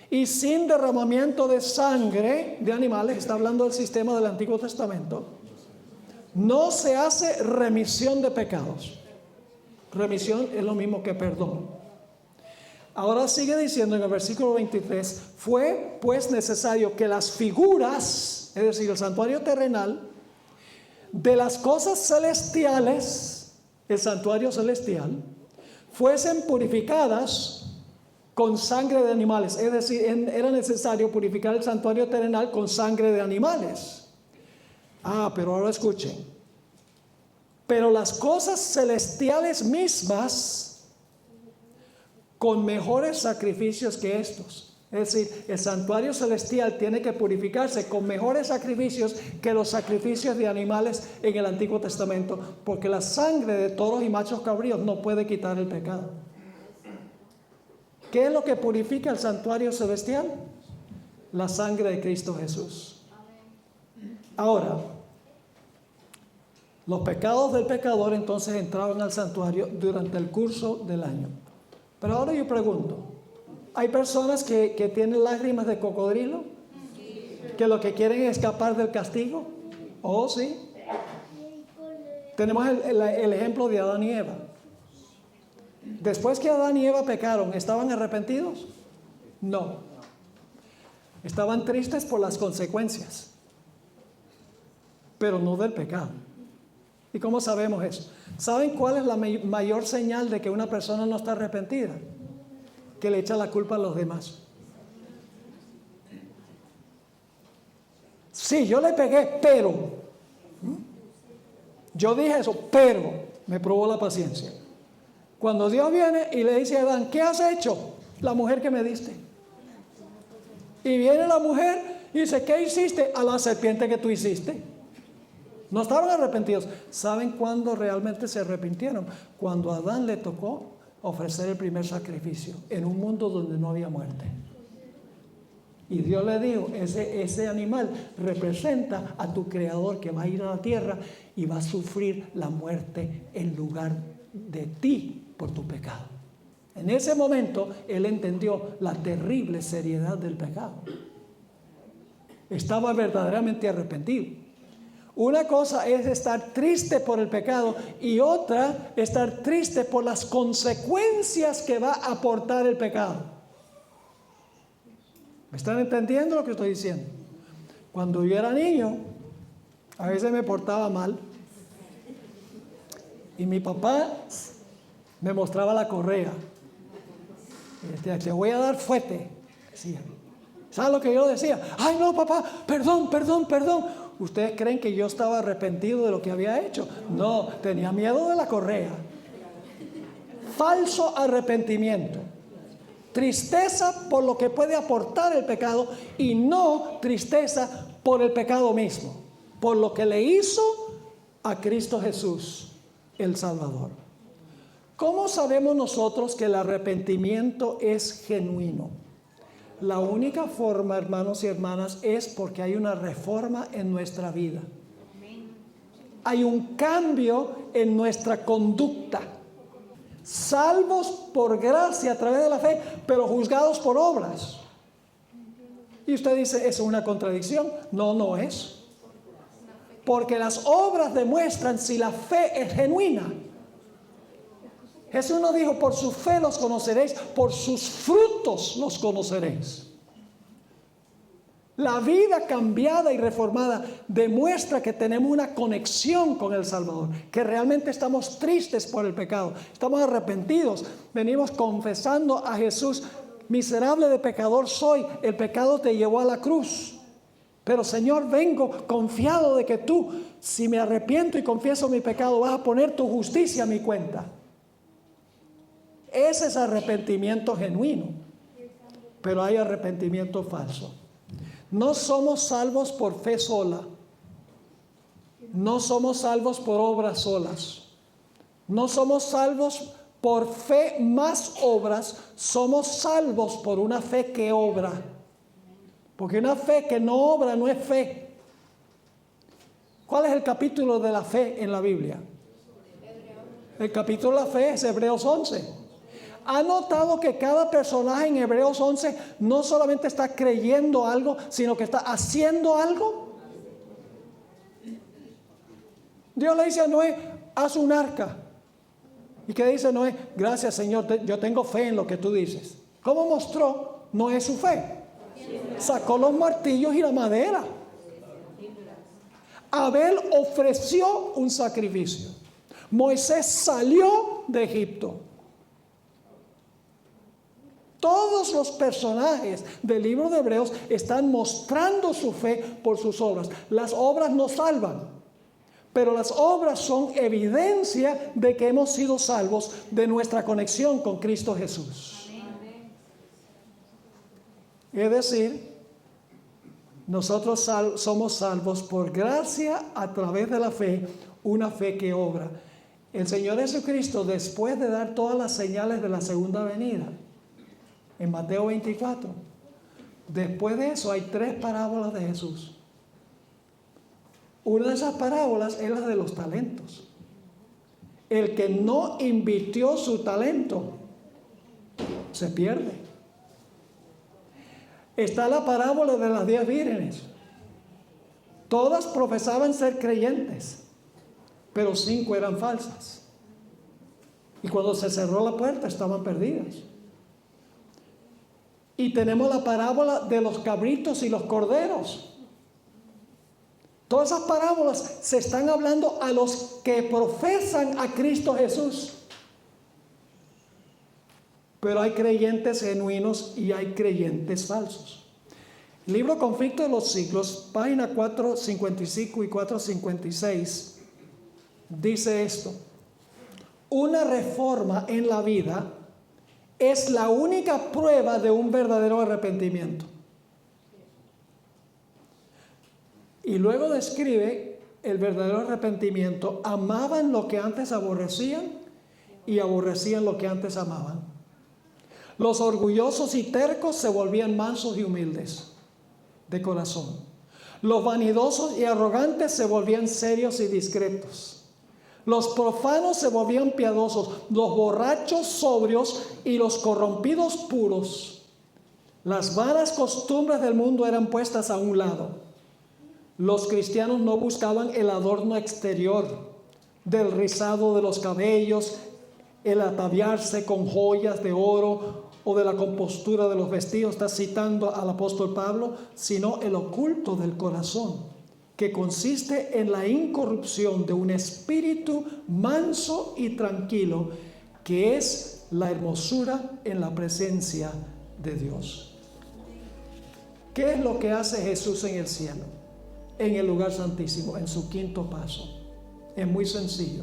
y sin derramamiento de sangre de animales. Está hablando del sistema del Antiguo Testamento. No se hace remisión de pecados. Remisión es lo mismo que perdón. Ahora sigue diciendo en el versículo 23, fue pues necesario que las figuras, es decir, el santuario terrenal, de las cosas celestiales, el santuario celestial, fuesen purificadas con sangre de animales. Es decir, era necesario purificar el santuario terrenal con sangre de animales. Pero ahora escuchen. Pero las cosas celestiales mismas, con mejores sacrificios que estos. Es decir, el santuario celestial tiene que purificarse con mejores sacrificios que los sacrificios de animales en el Antiguo Testamento, porque la sangre de toros y machos cabríos no puede quitar el pecado. ¿Qué es lo que purifica el santuario celestial? La sangre de Cristo Jesús. Ahora, los pecados del pecador entonces entraban al santuario durante el curso del año. Pero ahora yo pregunto, ¿hay personas que tienen lágrimas de cocodrilo? ¿Que lo que quieren es escapar del castigo? Oh, sí. Tenemos el ejemplo de Adán y Eva. Después que Adán y Eva pecaron, ¿estaban arrepentidos? No. Estaban tristes por las consecuencias, pero no del pecado. ¿Y cómo sabemos eso? ¿Saben cuál es la mayor señal de que una persona no está arrepentida? Que le echa la culpa a los demás. Sí, yo le pegué, pero yo dije eso, pero me probó la paciencia. Cuando Dios viene y le dice a Adán, ¿qué has hecho? La mujer que me diste. Y viene la mujer y dice, ¿qué hiciste? A la serpiente que tú hiciste. No estaban arrepentidos. ¿Saben cuándo realmente se arrepintieron? Cuando a Adán le tocó ofrecer el primer sacrificio en un mundo donde no había muerte. Y Dios le dijo, ese animal representa a tu creador que va a ir a la tierra y va a sufrir la muerte en lugar de ti por tu pecado. En ese momento él entendió la terrible seriedad del pecado. Estaba verdaderamente arrepentido. Una cosa es estar triste por el pecado y otra estar triste por las consecuencias que va a aportar el pecado. ¿Me están entendiendo lo que estoy diciendo? Cuando yo era niño, a veces me portaba mal y mi papá me mostraba la correa. Y decía, te voy a dar fuete, decía. ¿Sabes lo que yo decía? Ay, no, papá, perdón. ¿Ustedes creen que yo estaba arrepentido de lo que había hecho? No, tenía miedo de la correa. Falso arrepentimiento. Tristeza por lo que puede aportar el pecado y no tristeza por el pecado mismo, por lo que le hizo a Cristo Jesús, el Salvador. ¿Cómo sabemos nosotros que el arrepentimiento es genuino? La única forma, hermanos y hermanas, es porque hay una reforma en nuestra vida. Hay un cambio en nuestra conducta. Salvos por gracia a través de la fe, pero juzgados por obras. Y usted dice, ¿eso es una contradicción? No, no es. Porque las obras demuestran si la fe es genuina. Jesús nos dijo, por su fe los conoceréis, por sus frutos los conoceréis. La vida cambiada y reformada demuestra que tenemos una conexión con el Salvador, que realmente estamos tristes por el pecado, estamos arrepentidos, venimos confesando a Jesús, miserable de pecador soy, el pecado te llevó a la cruz. Pero Señor, vengo confiado de que tú, si me arrepiento y confieso mi pecado, vas a poner tu justicia a mi cuenta. Ese es arrepentimiento genuino, pero hay arrepentimiento falso. No somos salvos por fe sola. No somos salvos por obras solas. No somos salvos por fe más obras. Somos salvos por una fe que obra. Porque una fe que no obra no es fe. ¿Cuál es el capítulo de la fe en la Biblia? El capítulo de la fe es Hebreos 11. ¿Ha notado que cada personaje en Hebreos 11 no solamente está creyendo algo, sino que está haciendo algo? Dios le dice a Noé, haz un arca. ¿Y qué dice Noé? Gracias, Señor, yo tengo fe en lo que tú dices. ¿Cómo mostró Noé su fe? Sacó los martillos y la madera. Abel ofreció un sacrificio. Moisés salió de Egipto. Todos los personajes del libro de Hebreos están mostrando su fe por sus obras. Las obras no salvan, pero las obras son evidencia de que hemos sido salvos de nuestra conexión con Cristo Jesús. Es decir, nosotros somos salvos por gracia a través de la fe, una fe que obra. El Señor Jesucristo, después de dar todas las señales de la segunda venida, en Mateo 24, después de eso hay 3 parábolas de Jesús. Una de esas parábolas es la de los talentos. El que no invirtió su talento se pierde. Está la parábola de las 10 vírgenes. Todas profesaban ser creyentes, pero 5 eran falsas. Y cuando se cerró la puerta estaban perdidas. Y tenemos la parábola de los cabritos y los corderos. Todas esas parábolas se están hablando a los que profesan a Cristo Jesús. Pero hay creyentes genuinos y hay creyentes falsos. Libro Conflicto de los Siglos, página 455 y 456, dice esto: una reforma en la vida es la única prueba de un verdadero arrepentimiento. Y luego describe el verdadero arrepentimiento. Amaban lo que antes aborrecían y aborrecían lo que antes amaban. Los orgullosos y tercos se volvían mansos y humildes de corazón. Los vanidosos y arrogantes se volvían serios y discretos. Los profanos se volvían piadosos, los borrachos sobrios y los corrompidos puros. Las vanas costumbres del mundo eran puestas a un lado. Los cristianos no buscaban el adorno exterior del rizado de los cabellos, el ataviarse con joyas de oro o de la compostura de los vestidos, está citando al apóstol Pablo, sino el oculto del corazón, que consiste en la incorrupción de un espíritu manso y tranquilo, que es la hermosura en la presencia de Dios. ¿Qué es lo que hace Jesús en el cielo, en el lugar santísimo, en su quinto paso? Es muy sencillo.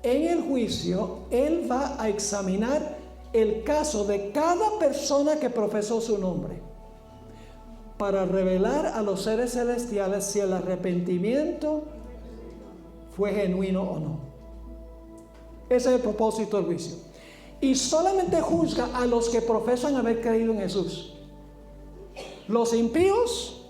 En el juicio, Él va a examinar el caso de cada persona que profesó su nombre, para revelar a los seres celestiales si el arrepentimiento fue genuino o no. Ese es el propósito del juicio. Y solamente juzga a los que profesan haber creído en Jesús. Los impíos,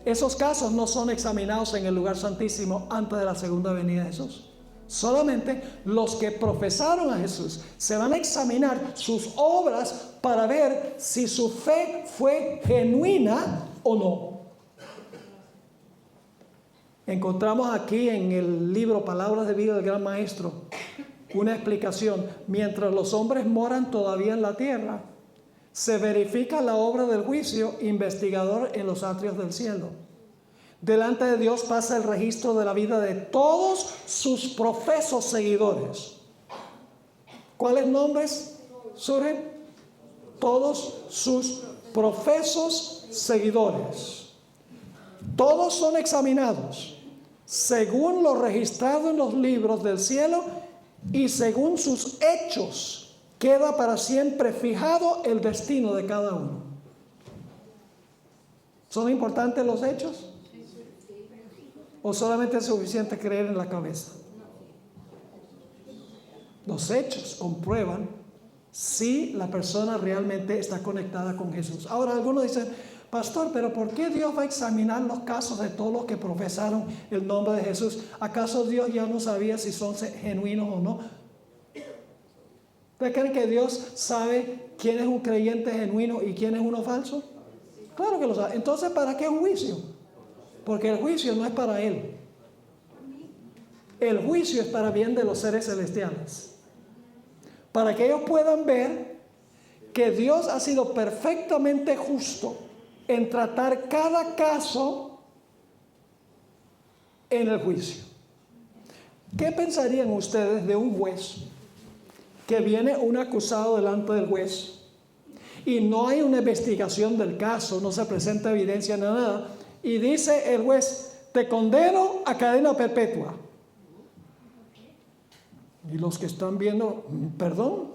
esos casos no son examinados en el lugar santísimo antes de la segunda venida de Jesús. Solamente los que profesaron a Jesús se van a examinar sus obras para ver si su fe fue genuina o no. Encontramos aquí en el libro Palabras de Vida del Gran Maestro una explicación. Mientras los hombres moran todavía en la tierra, se verifica la obra del juicio investigador en los atrios del cielo. Delante de Dios pasa el registro de la vida de todos sus profesos seguidores. ¿Cuáles nombres surgen? Todos sus profesos seguidores. Todos son examinados según lo registrado en los libros del cielo y según sus hechos. Queda para siempre fijado el destino de cada uno. ¿Son importantes los hechos? ¿O solamente es suficiente creer en la cabeza? Los hechos comprueban si la persona realmente está conectada con Jesús. Ahora algunos dicen, pastor, pero ¿por qué Dios va a examinar los casos de todos los que profesaron el nombre de Jesús? ¿Acaso Dios ya no sabía si son genuinos o no? ¿Ustedes creen que Dios sabe quién es un creyente genuino y quién es uno falso? Claro que lo sabe. Entonces, ¿para qué un juicio? Porque el juicio no es para Él. El juicio es para bien de los seres celestiales. Para que ellos puedan ver que Dios ha sido perfectamente justo en tratar cada caso en el juicio. ¿Qué pensarían ustedes de un juez que viene un acusado delante del juez y no hay una investigación del caso, no se presenta evidencia ni nada, y dice el juez, te condeno a cadena perpetua? Y los que están viendo, perdón,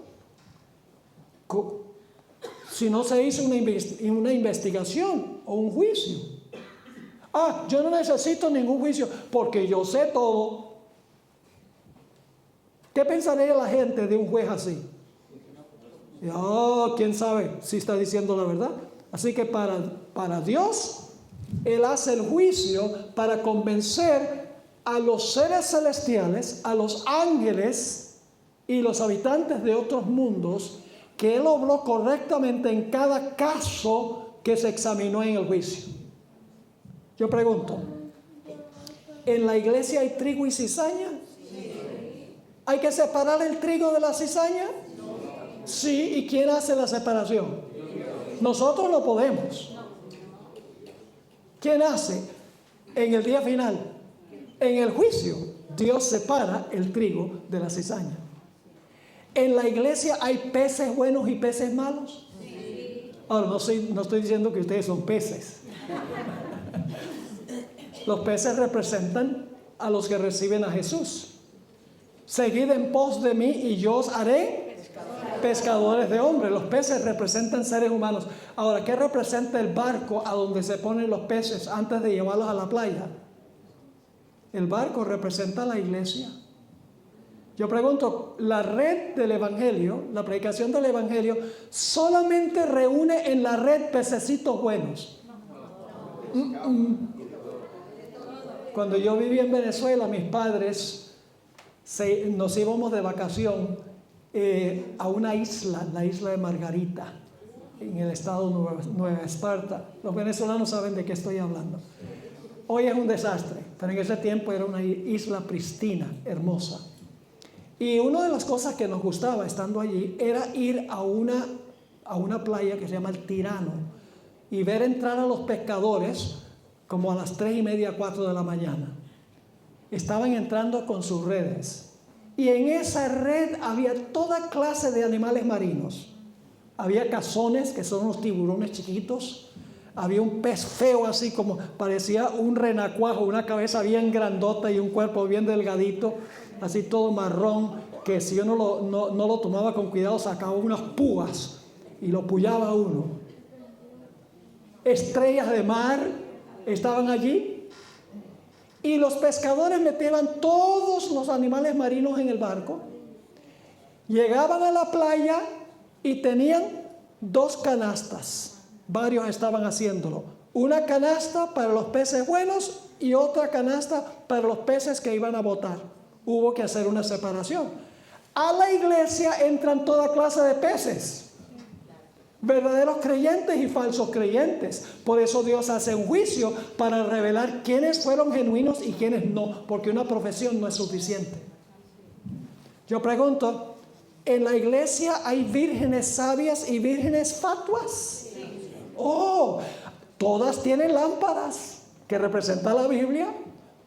si no se hizo una investigación o un juicio. Yo no necesito ningún juicio porque yo sé todo. ¿Qué pensaría la gente de un juez así? ¿Quién sabe si está diciendo la verdad? Así que para Dios, Él hace el juicio para convencer a los seres celestiales, a los ángeles y los habitantes de otros mundos que Él obró correctamente en cada caso que se examinó en el juicio. Yo pregunto, ¿en la iglesia hay trigo y cizaña? ¿Hay que separar el trigo de la cizaña? Sí, ¿y quién hace la separación? Nosotros no podemos. ¿Quién hace en el día final? En el juicio, Dios separa el trigo de la cizaña. ¿En la iglesia hay peces buenos y peces malos? Ahora, no estoy diciendo que ustedes son peces. Los peces representan a los que reciben a Jesús. Seguid en pos de mí y yo os haré pescadores de hombres. Los peces representan seres humanos. Ahora, ¿qué representa el barco a donde se ponen los peces antes de llevarlos a la playa? El barco representa a la iglesia. Yo pregunto, ¿la red del Evangelio, la predicación del Evangelio, solamente reúne en la red pececitos buenos? Cuando yo vivía en Venezuela, mis padres nos íbamos de vacación a una isla, la isla de Margarita, en el estado Nueva Esparta. Los venezolanos saben de qué estoy hablando. Hoy es un desastre, pero en ese tiempo era una isla pristina, hermosa. Y una de las cosas que nos gustaba estando allí era ir a una playa que se llama El Tirano y ver entrar a los pescadores como a las 3:30, 4 de la mañana. Estaban entrando con sus redes. Y en esa red había toda clase de animales marinos. Había cazones, que son unos tiburones chiquitos. Había un pez feo así como parecía un renacuajo, una cabeza bien grandota y un cuerpo bien delgadito, así todo marrón, que si uno no lo tomaba con cuidado sacaba unas púas y lo pullaba a uno. Estrellas de mar estaban allí y los pescadores metían todos los animales marinos en el barco, llegaban a la playa y tenían 2 canastas. Varios estaban haciéndolo. Una canasta para los peces buenos y otra canasta para los peces que iban a botar. Hubo que hacer una separación. A la iglesia entran toda clase de peces, verdaderos creyentes y falsos creyentes. Por eso Dios hace un juicio para revelar quiénes fueron genuinos y quiénes no, porque una profesión no es suficiente. Yo pregunto, ¿en la iglesia hay vírgenes sabias y vírgenes fatuas? Oh, todas tienen lámparas que representan la Biblia.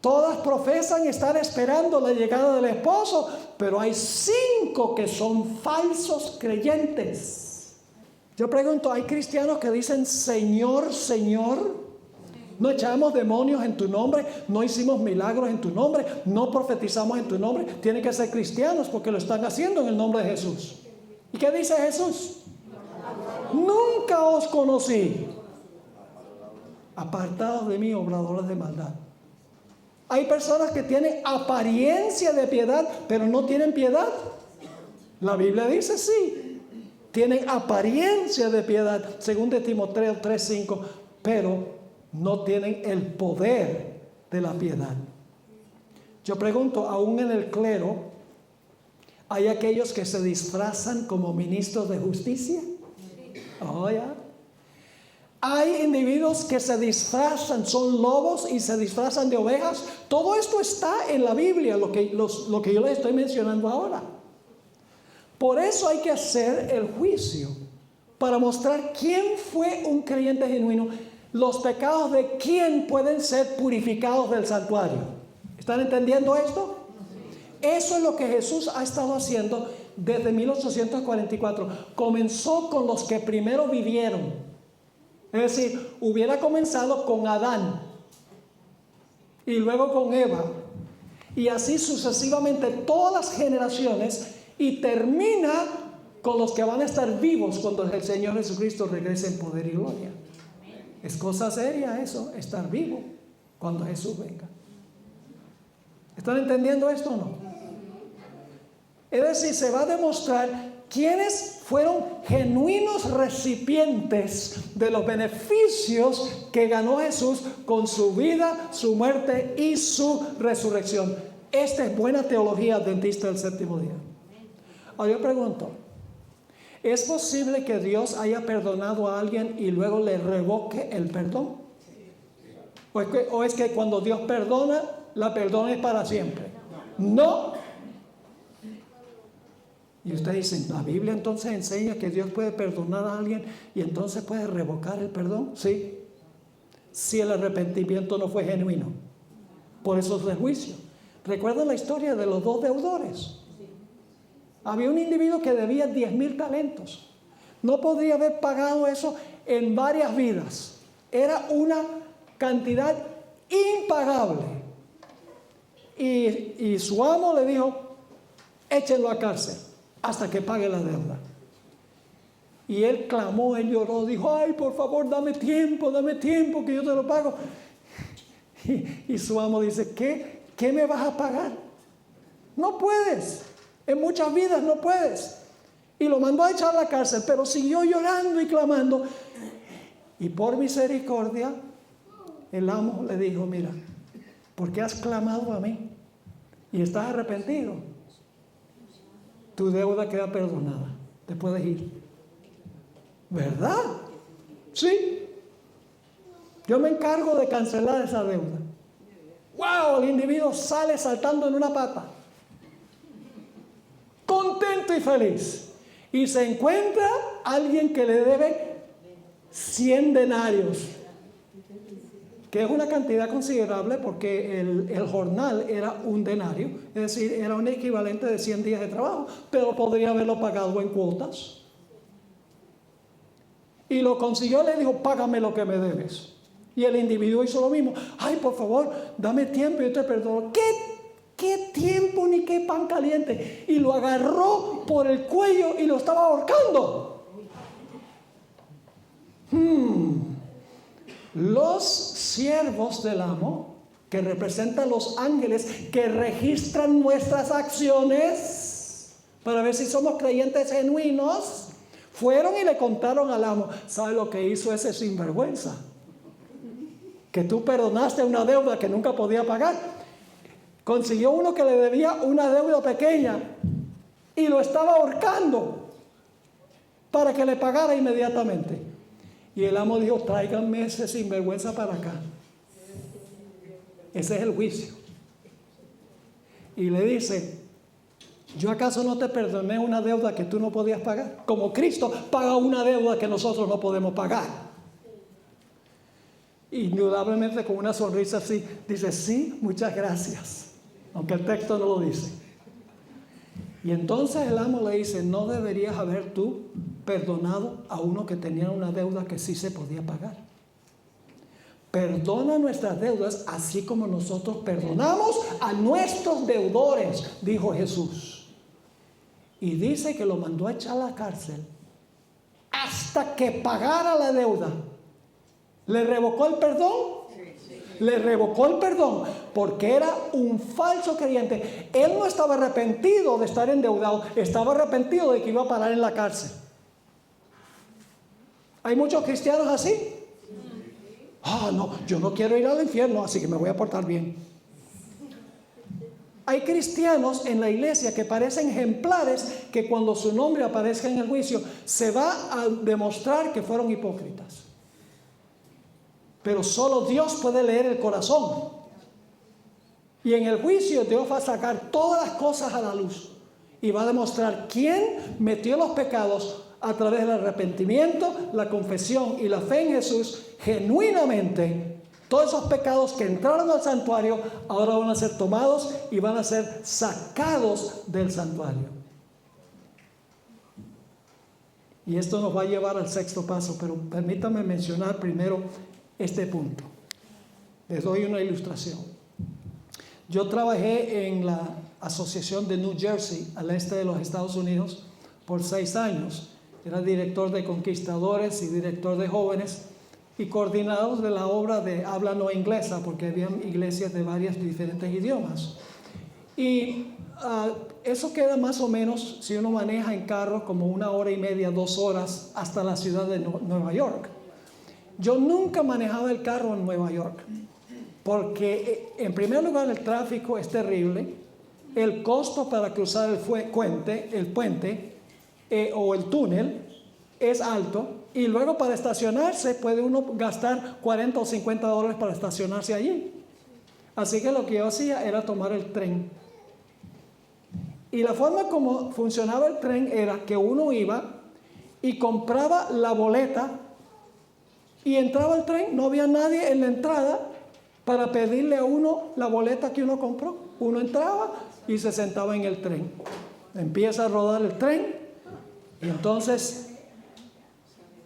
Todas profesan estar esperando la llegada del esposo, pero hay 5 que son falsos creyentes. Yo pregunto, ¿hay cristianos que dicen Señor, Señor? No echamos demonios en tu nombre, no hicimos milagros en tu nombre, no profetizamos en tu nombre. Tienen que ser cristianos porque lo están haciendo en el nombre de Jesús. ¿Y qué dice Jesús? Nunca os conocí. Apartados de mí, obradores de maldad. Hay personas que tienen apariencia de piedad, pero no tienen piedad. La Biblia dice sí. Tienen apariencia de piedad, según de Timoteo 3:5, pero no tienen el poder de la piedad. Yo pregunto, aún en el clero, ¿hay aquellos que se disfrazan como ministros de justicia? Oh, ya. Hay individuos que se disfrazan, son lobos y se disfrazan de ovejas. Todo esto está en la Biblia, lo que yo les estoy mencionando ahora. Por eso hay que hacer el juicio, para mostrar quién fue un creyente genuino, los pecados de quién pueden ser purificados del santuario. ¿Están entendiendo esto? Eso es lo que Jesús ha estado haciendo desde 1844. Comenzó con los que primero vivieron. Es decir, hubiera comenzado con Adán y luego con Eva y así sucesivamente todas las generaciones, y termina con los que van a estar vivos cuando el Señor Jesucristo regrese en poder y gloria. Es cosa seria eso, estar vivo cuando Jesús venga. ¿Están entendiendo esto o no? Es decir, se va a demostrar quiénes fueron genuinos recipientes de los beneficios que ganó Jesús con su vida, su muerte y su resurrección. Esta es buena teología adventista del séptimo día. Ahora yo pregunto, ¿es posible que Dios haya perdonado a alguien y luego le revoque el perdón? ¿O es que cuando Dios perdona, la perdona es para siempre? No. Y usted dice, ¿la Biblia entonces enseña que Dios puede perdonar a alguien y entonces puede revocar el perdón? Sí. Si el arrepentimiento no fue genuino. Por eso es el juicio. ¿Recuerdan la historia de los 2 deudores? Había un individuo que debía 10,000 talentos. No podría haber pagado eso en varias vidas. Era una cantidad impagable. Y su amo le dijo, échenlo a cárcel hasta que pague la deuda. Y él clamó, él lloró, dijo, ay, por favor, dame tiempo que yo te lo pago. Y su amo dice, ¿qué me vas a pagar? No puedes. En muchas vidas no puedes. Y lo mandó a echar a la cárcel, pero siguió llorando y clamando. Y por misericordia, el amo le dijo, mira, ¿por qué has clamado a mí? Y estás arrepentido. Tu deuda queda perdonada. Te puedes ir. ¿Verdad? Sí. Yo me encargo de cancelar esa deuda. ¡Wow! El individuo sale saltando en una pata. Contento y feliz. Y se encuentra alguien que le debe 100 denarios. Que es una cantidad considerable porque el jornal era un denario. Es decir, era un equivalente de 100 días de trabajo. Pero podría haberlo pagado en cuotas. Y lo consiguió, le dijo, págame lo que me debes. Y el individuo hizo lo mismo. Ay, por favor, dame tiempo y yo te perdono. ¿Qué tiempo ni qué pan caliente? Y lo agarró por el cuello y lo estaba ahorcando. Los siervos del amo, que representan los ángeles, que registran nuestras acciones para ver si somos creyentes genuinos, fueron y le contaron al amo, ¿sabe lo que hizo ese sinvergüenza? Que tú perdonaste una deuda que nunca podía pagar. Consiguió uno que le debía una deuda pequeña y lo estaba ahorcando para que le pagara inmediatamente. Y el amo dijo, tráiganme ese sinvergüenza para acá. Ese es el juicio. Y le dice, ¿yo acaso no te perdoné una deuda que tú no podías pagar? Como Cristo paga una deuda que nosotros no podemos pagar. Indudablemente con una sonrisa así, dice, sí, muchas gracias. Aunque el texto no lo dice. Y entonces el amo le dice, ¿no deberías haber tú perdonado a uno que tenía una deuda que sí se podía pagar? Perdona nuestras deudas así como nosotros perdonamos a nuestros deudores, dijo Jesús. Y dice que lo mandó a echar a la cárcel hasta que pagara la deuda. ¿Le revocó el perdón? Le revocó el perdón porque era un falso creyente. Él no estaba arrepentido de estar endeudado, estaba arrepentido de que iba a parar en la cárcel. ¿Hay muchos cristianos así? No, yo no quiero ir al infierno, así que me voy a portar bien. Hay cristianos en la iglesia que parecen ejemplares que cuando su nombre aparezca en el juicio se va a demostrar que fueron hipócritas. Pero solo Dios puede leer el corazón. Y en el juicio Dios va a sacar todas las cosas a la luz. Y va a demostrar quién metió los pecados a través del arrepentimiento, la confesión y la fe en Jesús. Genuinamente, todos esos pecados que entraron al santuario ahora van a ser tomados y van a ser sacados del santuario. Y esto nos va a llevar al sexto paso, pero permítame mencionar primero este punto. Les doy una ilustración. Yo trabajé en la Asociación de New Jersey, al este de los Estados Unidos, por 6 años. Era director de conquistadores y director de jóvenes y coordinador de la obra de habla no inglesa, porque había iglesias de varios diferentes idiomas. Y eso queda más o menos, si uno maneja en carro, como 1 hora y media, 2 horas, hasta la ciudad de Nueva York. Yo nunca manejaba el carro en Nueva York, porque en primer lugar el tráfico es terrible, el costo para cruzar el puente o el túnel es alto, y luego para estacionarse puede uno gastar $40 o $50 para estacionarse allí. Así que lo que yo hacía era tomar el tren. Y la forma como funcionaba el tren era que uno iba y compraba la boleta y entraba al tren, no había nadie en la entrada para pedirle a uno la boleta que uno compró. Uno entraba y se sentaba en el tren. Empieza a rodar el tren y entonces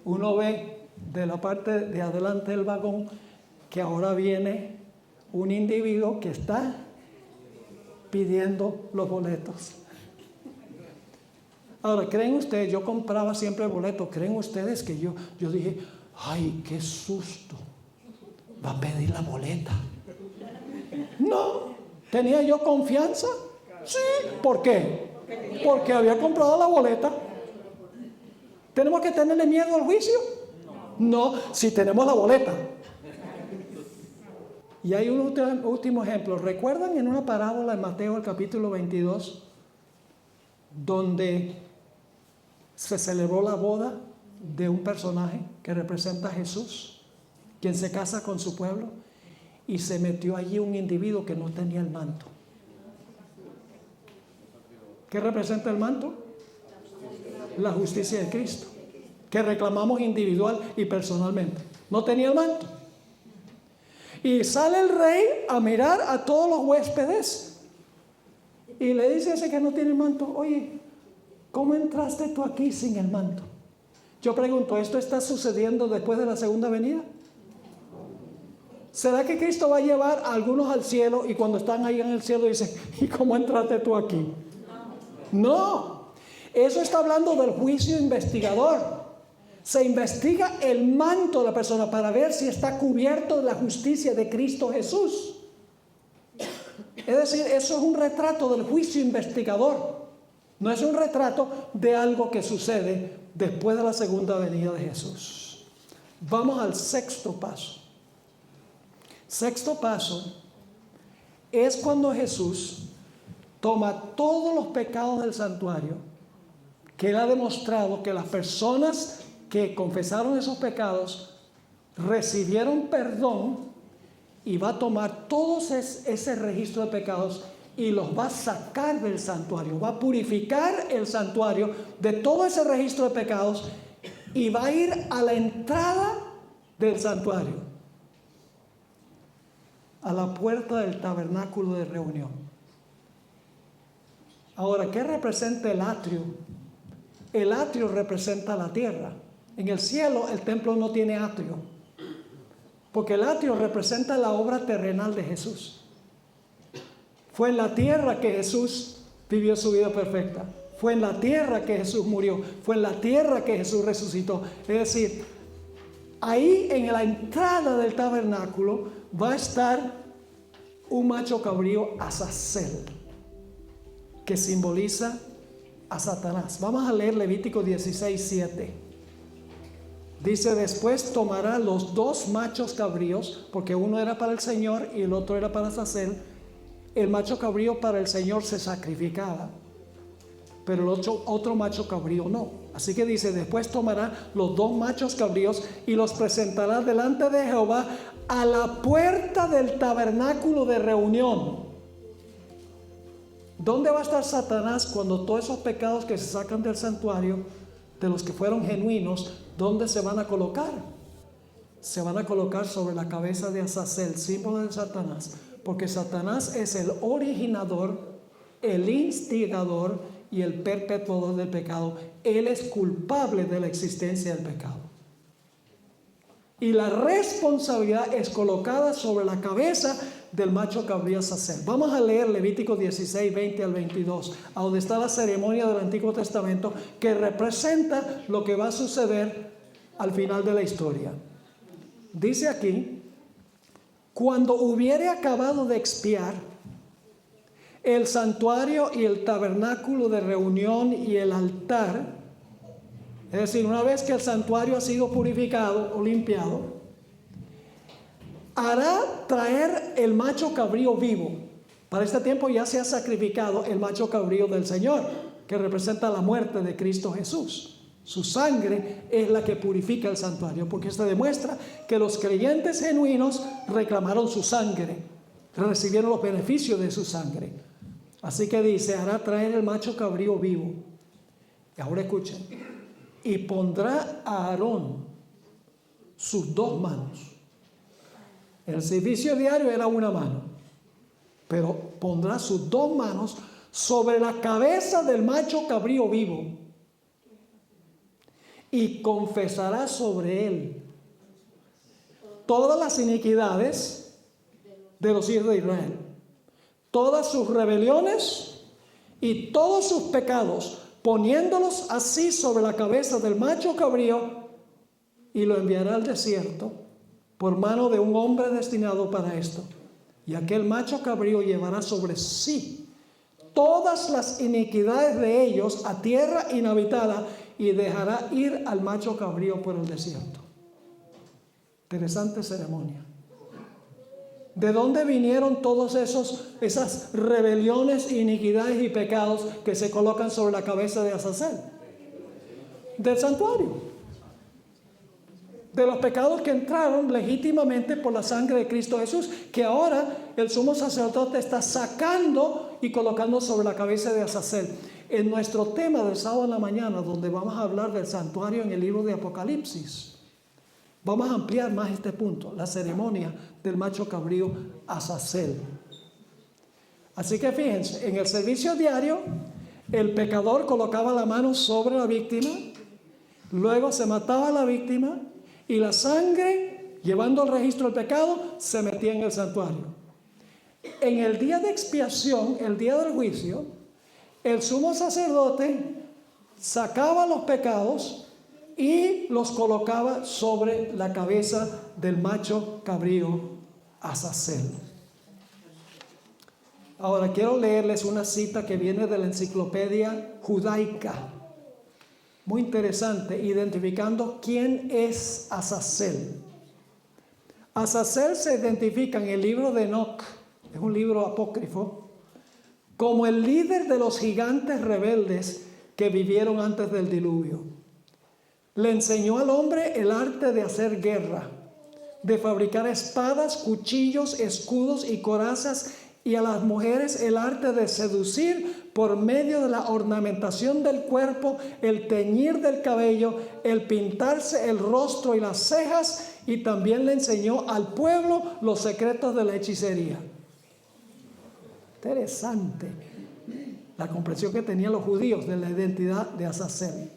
uno ve de la parte de adelante del vagón que ahora viene un individuo que está pidiendo los boletos. Ahora, ¿creen ustedes? Yo compraba siempre boletos. ¿Creen ustedes que yo dije, ay, qué susto, va a pedir la boleta? No, ¿tenía yo confianza? Sí, ¿por qué? Porque había comprado la boleta. ¿Tenemos que tenerle miedo al juicio? No, si tenemos la boleta. Y hay un último ejemplo. ¿Recuerdan en una parábola en Mateo, el capítulo 22, donde se celebró la boda de un personaje que representa a Jesús, quien se casa con su pueblo, y se metió allí un individuo que no tenía el manto? ¿Qué representa el manto? La justicia de Cristo, que reclamamos individual y personalmente. No tenía el manto. Y sale el rey a mirar a todos los huéspedes y le dice a ese que no tiene el manto: oye, ¿cómo entraste tú aquí sin el manto? Yo pregunto, ¿esto está sucediendo después de la segunda venida? ¿Será que Cristo va a llevar a algunos al cielo y cuando están ahí en el cielo dicen: ¿y cómo entraste tú aquí? No, eso está hablando del juicio investigador. Se investiga el manto de la persona para ver si está cubierto de la justicia de Cristo Jesús. Es decir, eso es un retrato del juicio investigador. No es un retrato de algo que sucede después de la segunda venida de Jesús. Vamos al sexto paso. Sexto paso es cuando Jesús toma todos los pecados del santuario, que Él ha demostrado que las personas que confesaron esos pecados recibieron perdón, y va a tomar todo ese registro de pecados y los va a sacar del santuario, va a purificar el santuario de todo ese registro de pecados y va a ir a la entrada del santuario, a la puerta del tabernáculo de reunión. Ahora, ¿qué representa el atrio? El atrio representa la tierra. En el cielo el templo no tiene atrio, porque el atrio representa la obra terrenal de Jesús. Fue en la tierra que Jesús vivió su vida perfecta. Fue en la tierra que Jesús murió. Fue en la tierra que Jesús resucitó. Es decir, ahí en la entrada del tabernáculo va a estar un macho cabrío Azazel, que simboliza a Satanás. Vamos a leer Levítico 16:7. Dice: después tomará los dos machos cabríos, porque uno era para el Señor y el otro era para Azazel. El macho cabrío para el Señor se sacrificaba, pero el otro macho cabrío no. Así que dice: después tomará los dos machos cabríos y los presentará delante de Jehová a la puerta del tabernáculo de reunión. ¿Dónde va a estar Satanás cuando todos esos pecados que se sacan del santuario, de los que fueron genuinos, dónde se van a colocar? Se van a colocar sobre la cabeza de Azazel, símbolo de Satanás, porque Satanás es el originador, el instigador y el perpetuador del pecado. Él es culpable de la existencia del pecado. Y la responsabilidad es colocada sobre la cabeza del macho cabrío Azazel. Vamos a leer Levítico 16, 20 al 22, a donde está la ceremonia del Antiguo Testamento, que representa lo que va a suceder al final de la historia. Dice aquí: cuando hubiere acabado de expiar el santuario y el tabernáculo de reunión y el altar, es decir, una vez que el santuario ha sido purificado o limpiado, hará traer el macho cabrío vivo. Para este tiempo ya se ha sacrificado el macho cabrío del Señor, que representa la muerte de Cristo Jesús. Su sangre es la que purifica el santuario, porque esto demuestra que los creyentes genuinos reclamaron su sangre, recibieron los beneficios de su sangre. Así que dice: hará traer el macho cabrío vivo. Y ahora escuchen: y pondrá a Aarón sus dos manos. El servicio diario era una mano, pero pondrá sus dos manos sobre la cabeza del macho cabrío vivo y confesará sobre él todas las iniquidades de los hijos de Israel, todas sus rebeliones y todos sus pecados, poniéndolos así sobre la cabeza del macho cabrío, y lo enviará al desierto por mano de un hombre destinado para esto. Y aquel macho cabrío llevará sobre sí todas las iniquidades de ellos a tierra inhabitada y dejará ir al macho cabrío por el desierto. Interesante ceremonia. ¿De dónde vinieron todos esas rebeliones, iniquidades y pecados que se colocan sobre la cabeza de Azazel? Del santuario. De los pecados que entraron legítimamente por la sangre de Cristo Jesús, que ahora el sumo sacerdote está sacando y colocando sobre la cabeza de Azazel. En nuestro tema del sábado en la mañana, donde vamos a hablar del santuario en el libro de Apocalipsis, vamos a ampliar más este punto, la ceremonia del macho cabrío Azazel. Así que fíjense, en el servicio diario, el pecador colocaba la mano sobre la víctima, luego se mataba a la víctima y la sangre, llevando el registro del pecado, se metía en el santuario. En el día de expiación, el día del juicio, el sumo sacerdote sacaba los pecados y los colocaba sobre la cabeza del macho cabrío Azazel. Ahora quiero leerles una cita que viene de la enciclopedia judaica. Muy interesante, identificando quién es Azazel. Azazel se identifica en el libro de Enoc, es un libro apócrifo, como el líder de los gigantes rebeldes que vivieron antes del diluvio. Le enseñó al hombre el arte de hacer guerra, de fabricar espadas, cuchillos, escudos y corazas, y a las mujeres el arte de seducir por medio de la ornamentación del cuerpo, el teñir del cabello, el pintarse el rostro y las cejas, y también le enseñó al pueblo los secretos de la hechicería. Interesante la comprensión que tenían los judíos de la identidad de Azazel.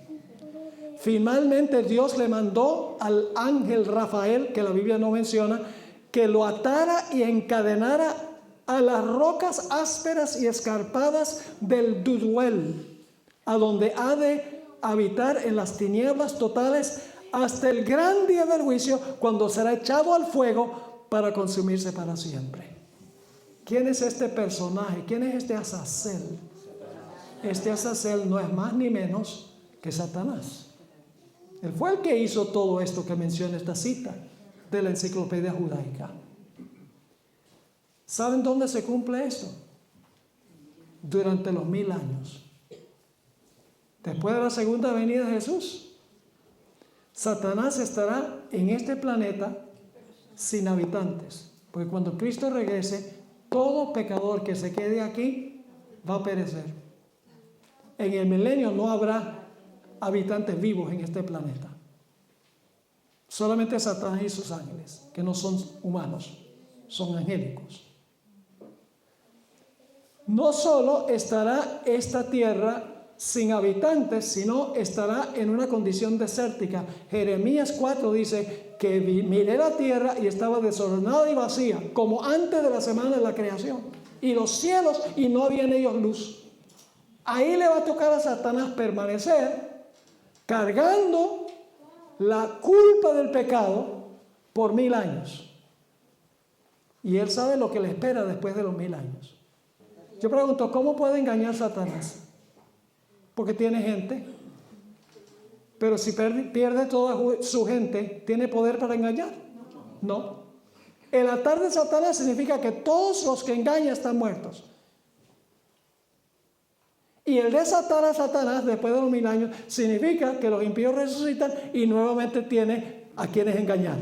Finalmente Dios le mandó al ángel Rafael, que la Biblia no menciona, que lo atara y encadenara a las rocas ásperas y escarpadas del Duduel, a donde ha de habitar en las tinieblas totales hasta el gran día del juicio, cuando será echado al fuego para consumirse para siempre. ¿Quién es este personaje? ¿Quién es este Azazel? Este Azazel no es más ni menos que Satanás. Él fue el que hizo todo esto que menciona esta cita de la enciclopedia judaica. ¿Saben dónde se cumple esto? Durante los 1000 años. Después de la segunda venida de Jesús, Satanás estará en este planeta sin habitantes. Porque cuando Cristo regrese, todo pecador que se quede aquí va a perecer. En el milenio no habrá habitantes vivos en este planeta. Solamente Satanás y sus ángeles, que no son humanos, son angélicos. No solo estará esta tierra sin habitantes, sino estará en una condición desértica. Jeremías 4 dice que miré la tierra y estaba desordenada y vacía, como antes de la semana de la creación. Y los cielos, y no había en ellos luz. Ahí le va a tocar a Satanás permanecer cargando la culpa del pecado por 1000 años. Y él sabe lo que le espera después de los 1000 años. Yo pregunto, ¿cómo puede engañar Satanás? Porque tiene gente. Pero si pierde toda su gente, ¿tiene poder para engañar? No. El atar de Satanás significa que todos los que engañan están muertos. Y el desatar a Satanás después de los 1000 años significa que los impíos resucitan y nuevamente tiene a quienes engañar.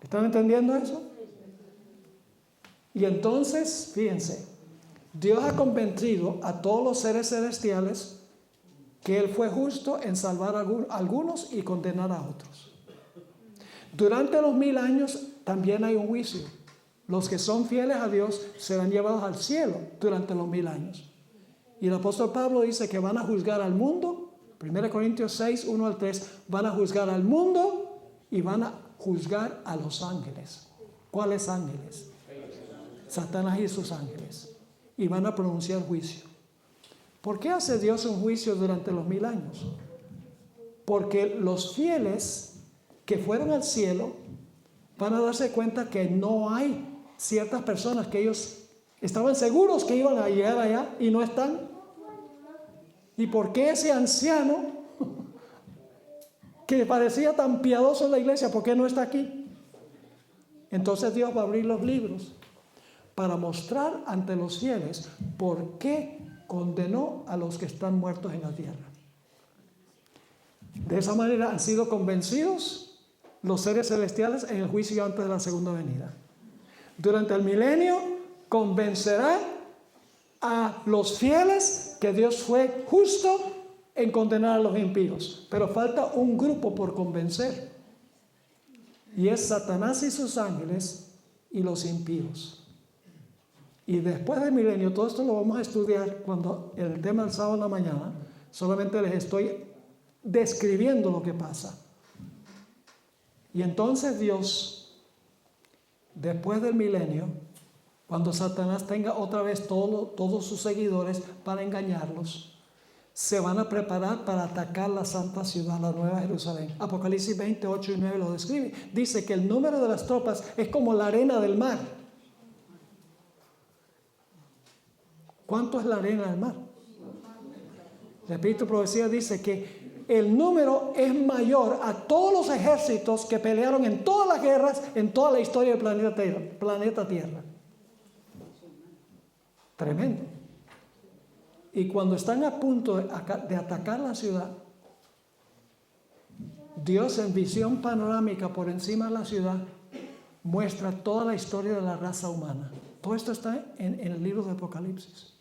¿Están entendiendo eso? Y entonces, fíjense, Dios ha convencido a todos los seres celestiales que Él fue justo en salvar a algunos y condenar a otros. Durante los 1000 años también hay un juicio. Los que son fieles a Dios serán llevados al cielo durante los 1000 años. Y el apóstol Pablo dice que van a juzgar al mundo. 1 Corintios 6, 1 al 3, van a juzgar al mundo y van a juzgar a los ángeles. ¿Cuáles ángeles? Satanás y sus ángeles. Y van a pronunciar juicio. ¿Por qué hace Dios un juicio durante los 1000 años? Porque los fieles que fueron al cielo van a darse cuenta que no hay ciertas personas que ellos Estaban seguros que iban a llegar allá y no están. ¿Y por qué ese anciano que parecía tan piadoso en la iglesia, por qué no está aquí? Entonces Dios va a abrir los libros para mostrar ante los fieles por qué condenó a los que están muertos en la tierra. De esa manera han sido convencidos los seres celestiales en el juicio antes de la segunda venida. Durante el milenio convencerá a los fieles que Dios fue justo en condenar a los impíos. Pero falta un grupo por convencer. Y es Satanás y sus ángeles y los impíos. Y después del milenio, todo esto lo vamos a estudiar cuando en el tema del sábado en la mañana. Solamente les estoy describiendo lo que pasa. Y entonces Dios, después del milenio, cuando Satanás tenga otra vez todos sus seguidores para engañarlos, se van a preparar para atacar la santa ciudad, la nueva Jerusalén. Apocalipsis 20, 8 y 9 lo describe. Dice que el número de las tropas es como la arena del mar. ¿Cuánto es la arena del mar? El Espíritu de Profecía dice que el número es mayor a todos los ejércitos que pelearon en todas las guerras, en toda la historia del planeta Tierra. Tremendo. Y cuando están a punto de atacar la ciudad, Dios en visión panorámica por encima de la ciudad muestra toda la historia de la raza humana. Todo esto está en el libro de Apocalipsis.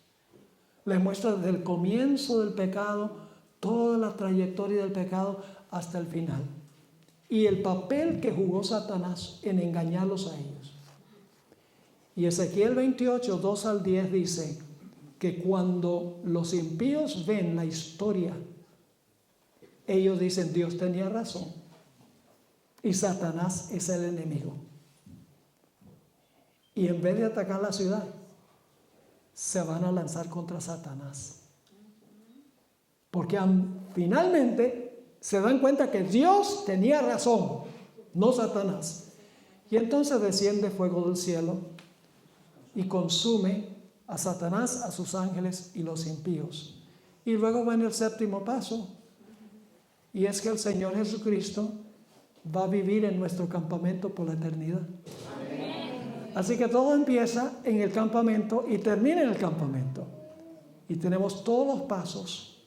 Les muestra desde el comienzo del pecado, toda la trayectoria del pecado hasta el final. Y el papel que jugó Satanás en engañarlos a ellos. Y Ezequiel 28, 2 al 10 dice que cuando los impíos ven la historia, ellos dicen, Dios tenía razón y Satanás es el enemigo. Y en vez de atacar la ciudad, se van a lanzar contra Satanás. Porque finalmente se dan cuenta que Dios tenía razón, no Satanás. Y entonces desciende fuego del cielo y consume a Satanás, a sus ángeles y los impíos. Y luego viene el séptimo paso, y es que el Señor Jesucristo va a vivir en nuestro campamento por la eternidad. Amén. Así que todo empieza en el campamento y termina en el campamento. Y tenemos todos los pasos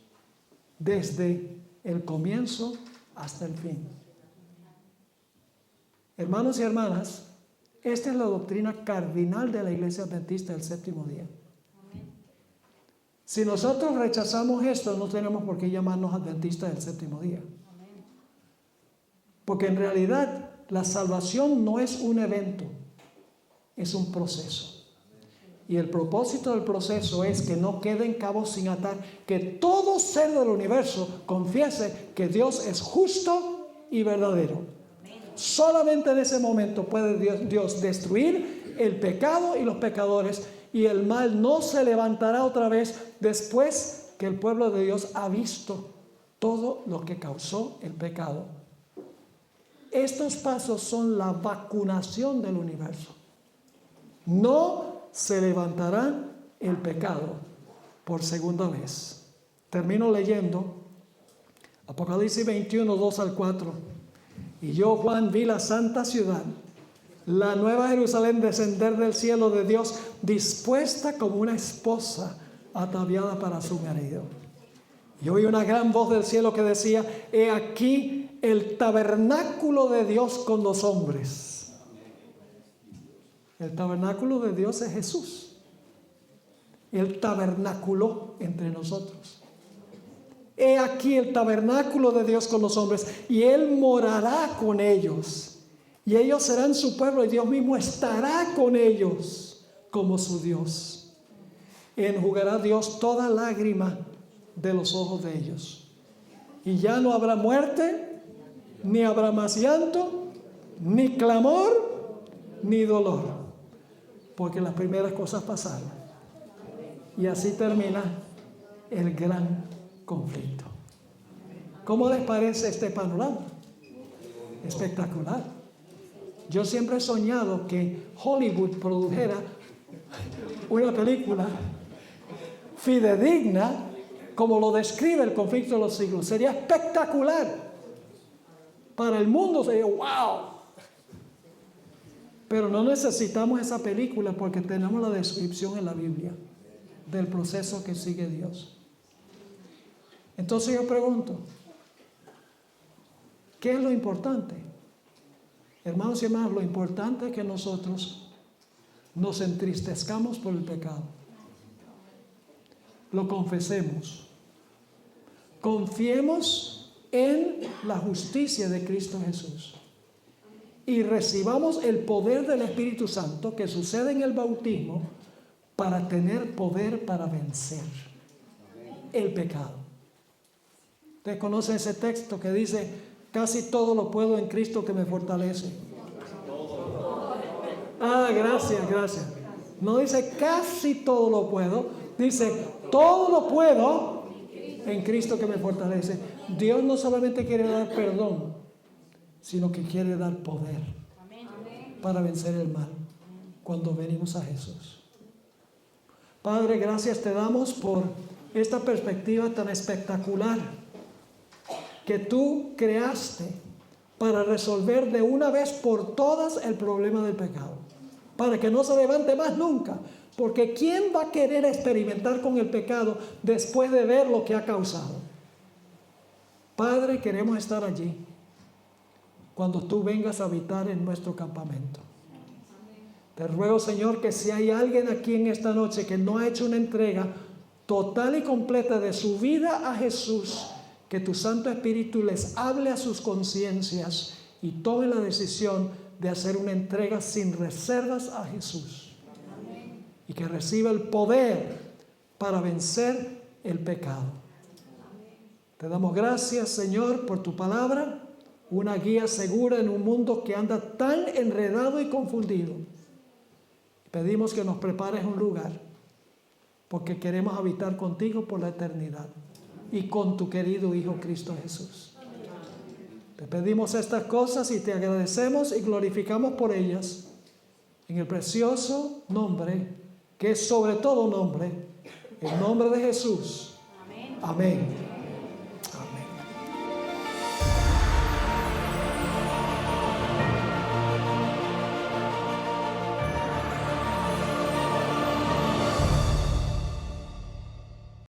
desde el comienzo hasta el fin. Hermanos y hermanas, esta es la doctrina cardinal de la Iglesia Adventista del séptimo día. Si nosotros rechazamos esto, no tenemos por qué llamarnos adventistas del séptimo día. Porque en realidad la salvación no es un evento, es un proceso. Y el propósito del proceso es que no queden cabos sin atar, que todo ser del universo confiese que Dios es justo y verdadero. Solamente en ese momento puede Dios destruir el pecado y los pecadores, y el mal no se levantará otra vez después que el pueblo de Dios ha visto todo lo que causó el pecado. Estos pasos son la vacunación del universo. No se levantará el pecado por segunda vez. Termino leyendo Apocalipsis 21, 2 al 4. Y yo, Juan, vi la santa ciudad, la nueva Jerusalén, descender del cielo de Dios, dispuesta como una esposa ataviada para su marido. Y oí una gran voz del cielo que decía: he aquí el tabernáculo de Dios con los hombres. El tabernáculo de Dios es Jesús. Él tabernaculó entre nosotros. He aquí el tabernáculo de Dios con los hombres, y Él morará con ellos, y ellos serán su pueblo, y Dios mismo estará con ellos como su Dios. Enjugará Dios toda lágrima de los ojos de ellos, y ya no habrá muerte, ni habrá más llanto, ni clamor, ni dolor, porque las primeras cosas pasaron. Y así termina el gran conflicto. ¿Cómo les parece este panorama? Espectacular. Yo siempre he soñado que Hollywood produjera una película fidedigna como lo describe el conflicto de los siglos. Sería espectacular. Para el mundo sería wow. Pero no necesitamos esa película porque tenemos la descripción en la Biblia del proceso que sigue Dios. Entonces yo pregunto, ¿qué es lo importante? Hermanos y hermanas, lo importante es que nosotros nos entristezcamos por el pecado. Lo confesemos. Confiemos en la justicia de Cristo Jesús. Y recibamos el poder del Espíritu Santo que sucede en el bautismo para tener poder para vencer el pecado. Ustedes conocen ese texto que dice, casi todo lo puedo en Cristo que me fortalece. Ah, gracias. No dice casi todo lo puedo, dice todo lo puedo en Cristo que me fortalece. Dios no solamente quiere dar perdón, sino que quiere dar poder para vencer el mal cuando venimos a Jesús. Padre, gracias te damos por esta perspectiva tan espectacular que tú creaste para resolver de una vez por todas el problema del pecado, para que no se levante más nunca, porque ¿quién va a querer experimentar con el pecado después de ver lo que ha causado? Padre, queremos estar allí cuando tú vengas a habitar en nuestro campamento. Te ruego, Señor, que si hay alguien aquí en esta noche que no ha hecho una entrega total y completa de su vida a Jesús, que tu Santo Espíritu les hable a sus conciencias y tome la decisión de hacer una entrega sin reservas a Jesús. Y que reciba el poder para vencer el pecado. Te damos gracias, Señor, por tu palabra, una guía segura en un mundo que anda tan enredado y confundido. Pedimos que nos prepares un lugar, porque queremos habitar contigo por la eternidad y con tu querido Hijo Cristo Jesús. Te pedimos estas cosas y te agradecemos y glorificamos por ellas en el precioso nombre, que es sobre todo nombre, el nombre de Jesús. Amén.